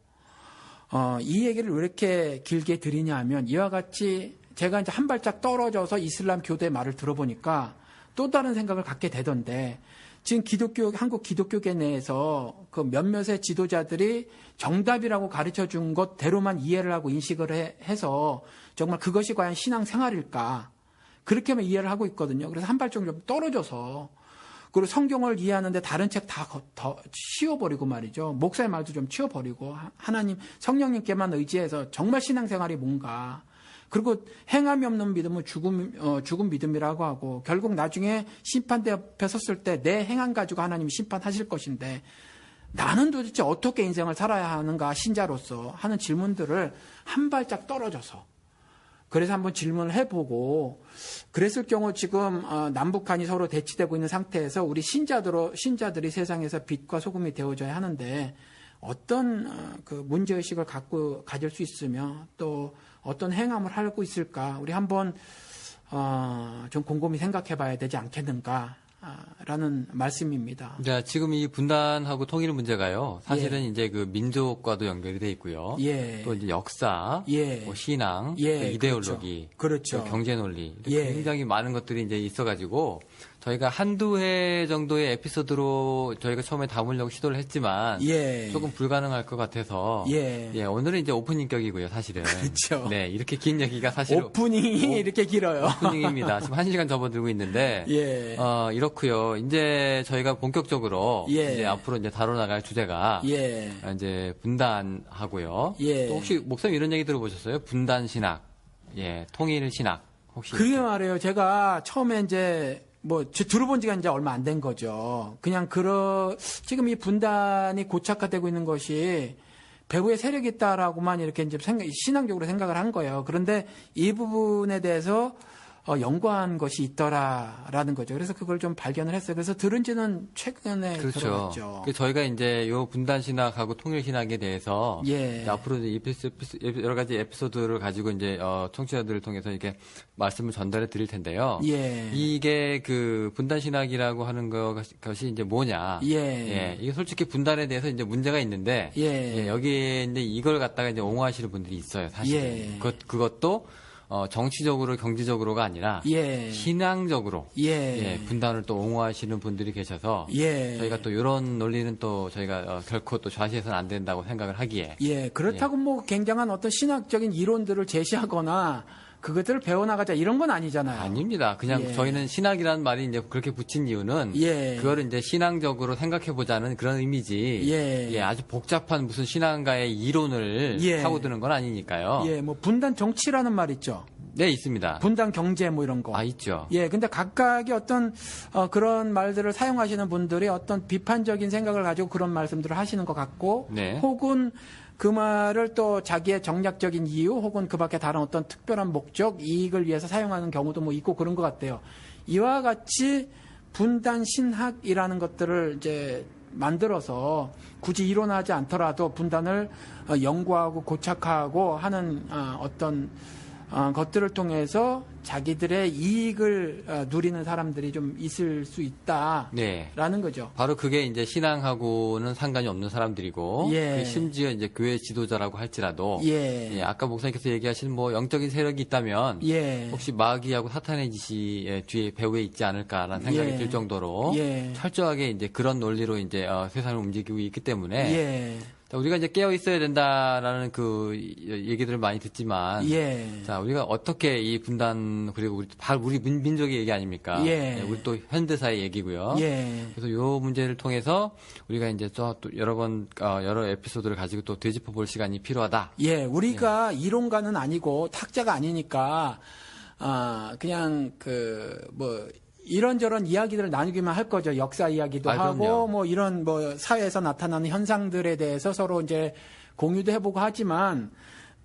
이 얘기를 왜 이렇게 길게 드리냐 하면 이와 같이 제가 이제 한 발짝 떨어져서 이슬람 교도의 말을 들어보니까 또 다른 생각을 갖게 되던데 지금 한국 기독교계 내에서 그 몇몇의 지도자들이 정답이라고 가르쳐 준 것대로만 이해를 하고 인식을 해서 정말 그것이 과연 신앙생활일까? 그렇게만 이해를 하고 있거든요. 그래서 한 발짝 좀 떨어져서 그리고 성경을 이해하는데 다른 책 다 치워버리고 말이죠. 목사의 말도 좀 치워버리고 하나님, 성령님께만 의지해서 정말 신앙생활이 뭔가. 그리고 행함이 없는 믿음은 죽은 믿음이라고 하고 결국 나중에 심판대 앞에 섰을 때 내 행함 가지고 하나님이 심판하실 것인데 나는 도대체 어떻게 인생을 살아야 하는가 신자로서 하는 질문들을 한 발짝 떨어져서 그래서 한번 질문을 해보고 그랬을 경우 지금 남북한이 서로 대치되고 있는 상태에서 우리 신자들이 세상에서 빛과 소금이 되어져야 하는데 어떤 그 문제의식을 가질 수 있으며 또 어떤 행함을 하고 있을까 우리 한번 좀 곰곰이 생각해 봐야 되지 않겠는가 라는 말씀입니다. 네, 지금 이 분단하고 통일 문제가요. 사실은 이제 그 민족과도 연결이 돼 있고요. 또 이제 역사, 뭐 신앙, 또 이데올로기, 그렇죠. 또 경제 논리, 굉장히 많은 것들이 이제 있어가지고 저희가 한두 회 정도의 에피소드로 저희가 처음에 담으려고 시도를 했지만 조금 불가능할 것 같아서 오늘은 이제 오프닝격이고요, 사실은. 그렇죠. 네, 이렇게 긴 얘기가 사실 오프닝이 이렇게 길어요. 오프닝입니다. 지금 1시간 접어들고 있는데 이렇고요. 이제 저희가 본격적으로 이제 앞으로 이제 다뤄나갈 주제가 이제 분단하고요. 또 혹시 목사님 이런 얘기 들어보셨어요? 분단 신학, 통일 신학 혹시? 그게 말이에요. 제가 처음에 이제 들어본 지가 이제 얼마 안 된 거죠. 그냥 지금 이 분단이 고착화되고 있는 것이 배후에 세력이 있다라고만 이렇게 이제 신앙적으로 생각을 한 거예요. 그런데 이 부분에 대해서 연구한 것이 있더라라는 거죠. 그래서 그걸 좀 발견을 했어요. 그래서 들은 지는 최근에 들어갔죠. 저희가 이제 요 분단 신학하고 통일 신학에 대해서 이제 앞으로 여러 가지 에피소드를 가지고 이제 청취자들을 통해서 이렇게 말씀을 전달해 드릴 텐데요. 이게 그 분단 신학이라고 하는 것이 이제 뭐냐? 이게 솔직히 분단에 대해서 이제 문제가 있는데 여기에 이제 이걸 갖다가 이제 옹호하시는 분들이 있어요. 사실 그것도 정치적으로 경제적으로가 아니라 신앙적으로 분단을 또 옹호하시는 분들이 계셔서 저희가 또 이런 논리는 또 저희가 결코 또 좌시해서는 안 된다고 생각을 하기에 그렇다고 뭐 굉장한 어떤 신학적인 이론들을 제시하거나 그것들을 배워나가자 이런 건 아니잖아요. 아닙니다. 그냥 저희는 신학이라는 말이 이제 그렇게 붙인 이유는 그거를 이제 신앙적으로 생각해보자는 그런 의미지. 아주 복잡한 무슨 신앙가의 이론을 파고드는 건 아니니까요. 뭐 분단 정치라는 말 있죠. 네, 있습니다. 분단 경제 뭐 이런 거. 있죠. 근데 각각의 어떤 그런 말들을 사용하시는 분들이 어떤 비판적인 생각을 가지고 그런 말씀들을 하시는 것 같고 혹은 그 말을 또 자기의 정략적인 이유 혹은 그 밖에 다른 어떤 특별한 목적, 이익을 위해서 사용하는 경우도 뭐 있고 그런 것 같아요. 이와 같이 분단 신학이라는 것들을 이제 만들어서 굳이 이론하지 않더라도 분단을 연구하고 고착화하고 하는 어떤 것들을 통해서 자기들의 이익을 누리는 사람들이 좀 있을 수 있다라는 거죠. 바로 그게 이제 신앙하고는 상관이 없는 사람들이고 심지어 이제 교회 지도자라고 할지라도 아까 목사님께서 얘기하신 뭐 영적인 세력이 있다면 혹시 마귀하고 사탄의 짓이 뒤에 배후에 있지 않을까라는 생각이 들 정도로 철저하게 이제 그런 논리로 이제 세상을 움직이고 있기 때문에 우리가 이제 깨어 있어야 된다라는 그 얘기들을 많이 듣지만, 자 우리가 어떻게 이 분단 그리고 우리 민족의 얘기 아닙니까? 우리 또 현대사의 얘기고요. 그래서 이 문제를 통해서 우리가 이제 또 여러 에피소드를 가지고 또 되짚어 볼 시간이 필요하다. 우리가 이론가는 아니고 학자가 아니니까 그냥 이런저런 이야기들을 나누기만 할 거죠. 역사 이야기도 하고, 뭐 이런 사회에서 나타나는 현상들에 대해서 서로 이제 공유도 해보고 하지만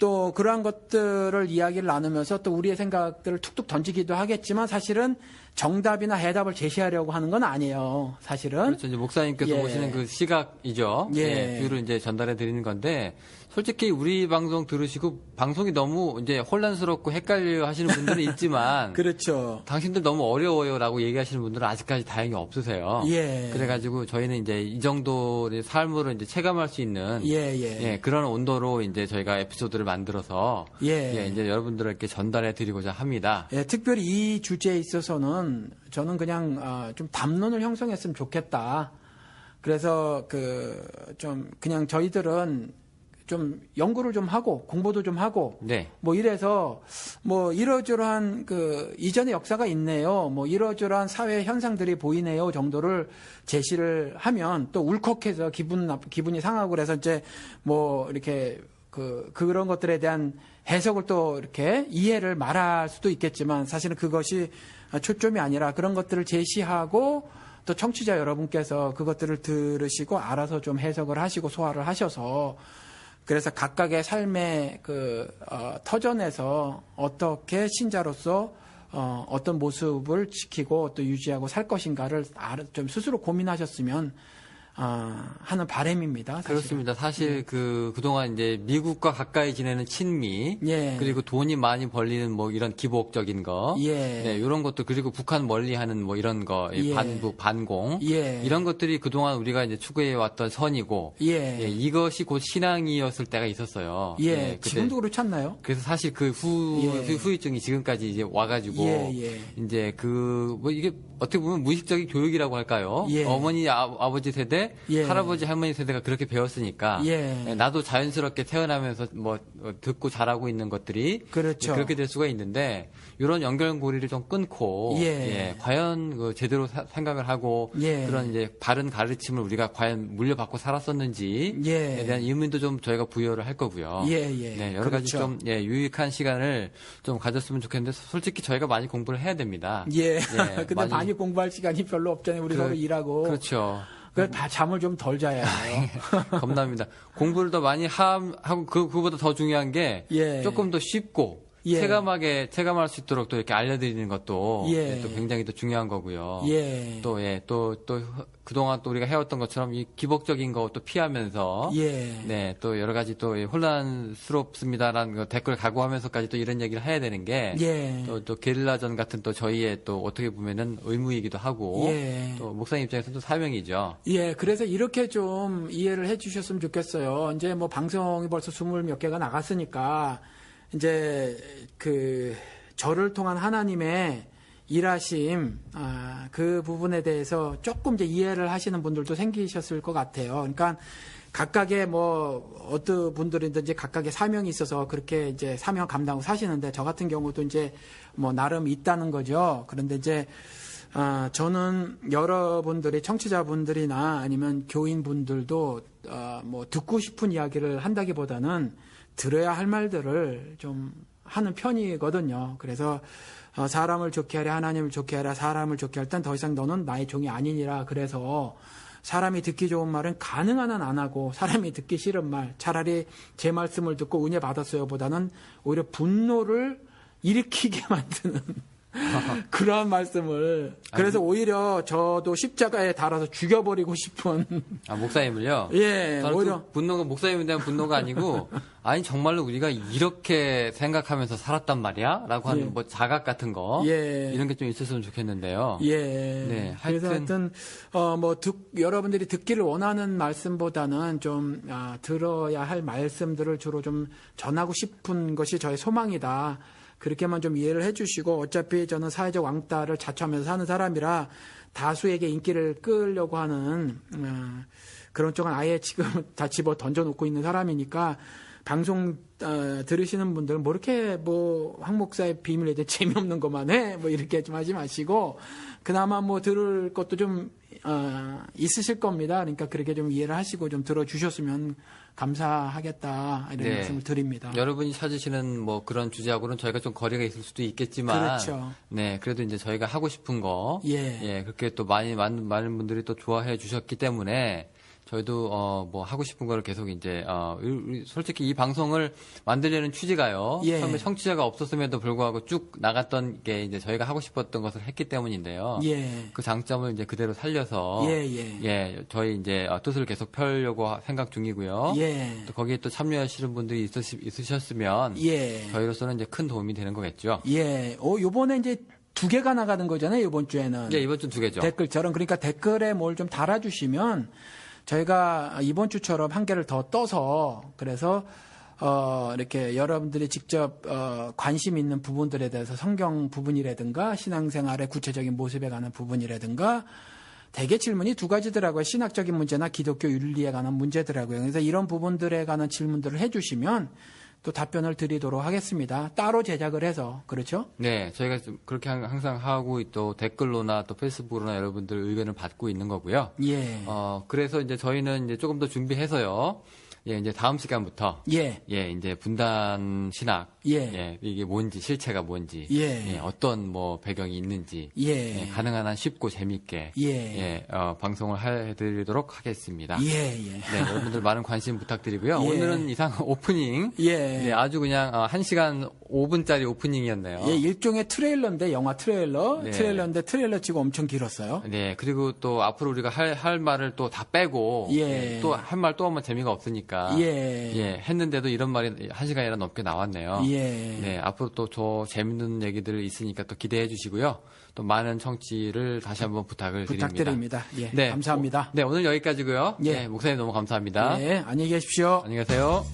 또 그러한 것들을 이야기를 나누면서 또 우리의 생각들을 툭툭 던지기도 하겠지만 사실은 정답이나 해답을 제시하려고 하는 건 아니에요. 사실은. 그렇죠. 이제 목사님께서 예. 보시는 그 시각이죠. 예. 뷰를 이제 전달해 드리는 건데, 솔직히 우리 방송 들으시고 방송이 너무 이제 혼란스럽고 헷갈려 하시는 분들은 있지만, 그렇죠. 당신들 너무 어려워요라고 얘기하시는 분들은 아직까지 다행히 없으세요. 예. 그래가지고 저희는 이제 이 정도의 삶으로 이제 체감할 수 있는 그런 온도로 이제 저희가 에피소드를 만들어서 이제 여러분들에게 전달해 드리고자 합니다. 예, 특별히 이 주제에 있어서는 저는 그냥 좀 담론을 형성했으면 좋겠다. 그래서 좀 그냥 저희들은 좀 연구를 좀 하고 공부도 좀 하고 뭐 이래서 뭐 이러저러한 이전의 역사가 있네요. 뭐 이러저러한 사회 현상들이 보이네요 정도를 제시를 하면 또 울컥해서 기분이 상하고 그래서 이제 뭐 이렇게 그런 것들에 대한 해석을 또 이렇게 이해를 말할 수도 있겠지만 사실은 그것이 초점이 아니라 그런 것들을 제시하고 또 청취자 여러분께서 그것들을 들으시고 알아서 좀 해석을 하시고 소화를 하셔서 그래서 각각의 삶의 터전에서 어떻게 신자로서 어떤 모습을 지키고 또 유지하고 살 것인가를 좀 스스로 고민하셨으면 하는 바람입니다. 사실은. 그렇습니다. 사실 그동안 이제 미국과 가까이 지내는 친미, 그리고 돈이 많이 벌리는 뭐 이런 기복적인 거, 이런 것도 그리고 북한 멀리하는 뭐 이런 거, 반북, 반공, 이런 것들이 그동안 우리가 이제 추구해 왔던 선이고, 이것이 곧 신앙이었을 때가 있었어요. 지금도 그렇지 않나요? 그래서 사실 후유증이 지금까지 이제 와가지고, 이제 뭐 이게 어떻게 보면 무의식적인 교육이라고 할까요? 어머니, 아버지 세대, 할아버지 할머니 세대가 그렇게 배웠으니까 나도 자연스럽게 태어나면서 뭐 듣고 자라고 있는 것들이 그렇죠. 그렇게 될 수가 있는데 이런 연결고리를 좀 끊고 과연 제대로 생각을 하고 그런 이제 바른 가르침을 우리가 과연 물려받고 살았었는지에 대한 의문도 좀 저희가 부여를 할 거고요. 여러 가지 좀 유익한 시간을 좀 가졌으면 좋겠는데 솔직히 저희가 많이 공부를 해야 됩니다. 근데 많이 공부할 시간이 별로 없잖아요. 우리 서로 일하고. 그렇죠. 다 잠을 좀 덜 자야 해요. 겁납니다. 공부를 더 많이 하고 그거보다 더 중요한 게 조금 더 쉽고 체감할 수 있도록 또 이렇게 알려드리는 것도 또 굉장히 또 중요한 거고요. 또 그동안 또 우리가 해왔던 것처럼 이 기복적인 것도 피하면서 또 여러 가지 또 혼란스럽습니다라는 거 댓글 각오하면서까지 또 이런 얘기를 해야 되는 게 또 게릴라전 같은 또 저희의 또 어떻게 보면은 의무이기도 하고 또 목사님 입장에서는 또 사명이죠. 그래서 이렇게 좀 이해를 해 주셨으면 좋겠어요. 이제 뭐 방송이 벌써 20몇 개가 나갔으니까 이제 저를 통한 하나님의 일하심 그 부분에 대해서 조금 이제 이해를 하시는 분들도 생기셨을 것 같아요. 그러니까 각각의 뭐 어떤 분들이든지 각각의 사명이 있어서 그렇게 이제 사명 감당하고 사시는데 저 같은 경우도 이제 뭐 나름 있다는 거죠. 그런데 이제 저는 여러분들이 청취자분들이나 아니면 교인분들도 뭐 듣고 싶은 이야기를 한다기보다는 들어야 할 말들을 좀 하는 편이거든요. 그래서 사람을 좋게 하랴 하나님을 좋게 하랴 사람을 좋게 할 땐 더 이상 너는 나의 종이 아니니라. 그래서 사람이 듣기 좋은 말은 가능한 한 안 하고 사람이 듣기 싫은 말 차라리 제 말씀을 듣고 은혜 받았어요 보다는 오히려 분노를 일으키게 만드는 그러한 말씀을 그래서 오히려 저도 십자가에 달아서 죽여버리고 싶은 목사님을요? 오히려 분노가 목사님에 대한 분노가 아니고 아니 정말로 우리가 이렇게 생각하면서 살았단 말이야? 라고 하는 뭐 자각 같은 거 이런 게 좀 있었으면 좋겠는데요. 그래서 하여튼 여러분들이 듣기를 원하는 말씀보다는 좀 들어야 할 말씀들을 주로 좀 전하고 싶은 것이 저의 소망이다. 그렇게만 좀 이해를 해주시고 어차피 저는 사회적 왕따를 자처하면서 사는 사람이라 다수에게 인기를 끌려고 하는 그런 쪽은 아예 지금 다 집어 던져놓고 있는 사람이니까 방송 들으시는 분들은 뭐 이렇게 황 목사의 비밀에 대해 재미없는 것만 해? 뭐 이렇게 좀 하지 마시고 그나마 뭐 들을 것도 좀 있으실 겁니다. 그러니까 그렇게 좀 이해를 하시고 좀 들어주셨으면 감사하겠다 이런 말씀을 드립니다. 여러분이 찾으시는 뭐 그런 주제하고는 저희가 좀 거리가 있을 수도 있겠지만, 그렇죠. 그래도 이제 저희가 하고 싶은 거, 그렇게 또 많은 분들이 또 좋아해 주셨기 때문에 저희도 뭐 하고 싶은 거를 계속 이제 솔직히 이 방송을 만들려는 취지가요. 예. 처음에 청취자가 없었음에도 불구하고 쭉 나갔던 게 이제 저희가 하고 싶었던 것을 했기 때문인데요. 예. 그 장점을 이제 그대로 살려서 저희 이제 뜻을 계속 펴려고 생각 중이고요. 예. 또 거기에 또 참여하시는 분들이 있으셨으면 저희로서는 이제 큰 도움이 되는 거겠죠. 예. 요번에 이제 2개가 나가는 거잖아요, 이번 주에는. 예, 이번 주 2개죠. 댓글처럼. 그러니까 댓글에 뭘 좀 달아주시면 저희가 이번 주처럼 1개를 더 떠서 그래서 이렇게 여러분들이 직접 관심 있는 부분들에 대해서 성경 부분이라든가 신앙생활의 구체적인 모습에 관한 부분이라든가 대개 질문이 2가지더라고요. 신학적인 문제나 기독교 윤리에 관한 문제더라고요. 그래서 이런 부분들에 관한 질문들을 해주시면 또 답변을 드리도록 하겠습니다. 따로 제작을 해서. 그렇죠? 네, 저희가 그렇게 항상 하고 또 댓글로나 또 페이스북으로나 여러분들 의견을 받고 있는 거고요. 예. 그래서 이제 저희는 이제 조금 더 준비해서요. 예, 이제 다음 시간부터 이제 분단 신학 이게 뭔지 실체가 뭔지 어떤 뭐 배경이 있는지 가능한 한 쉽고 재미있게 방송을 해드리도록 하겠습니다. 네, 여러분들 많은 관심 부탁드리고요. 오늘은 이상 오프닝 아주 그냥 1시간 5분짜리 오프닝이었네요. 예, 일종의 트레일러인데 영화 트레일러인데 트레일러 치고 엄청 길었어요. 네, 그리고 또 앞으로 우리가 할 말을 또 다 빼고 또 할 말 또 하면 재미가 없으니까 했는데도 이런 말이 1시간이나 넘게 나왔네요. 네, 앞으로 또 더 재밌는 얘기들 있으니까 또 기대해 주시고요. 또 많은 청취를 다시 한번 부탁드립니다. 예, 네, 감사합니다. 네, 오늘 여기까지고요. 네, 목사님 너무 감사합니다. 네, 안녕히 계십시오. 안녕히 계세요.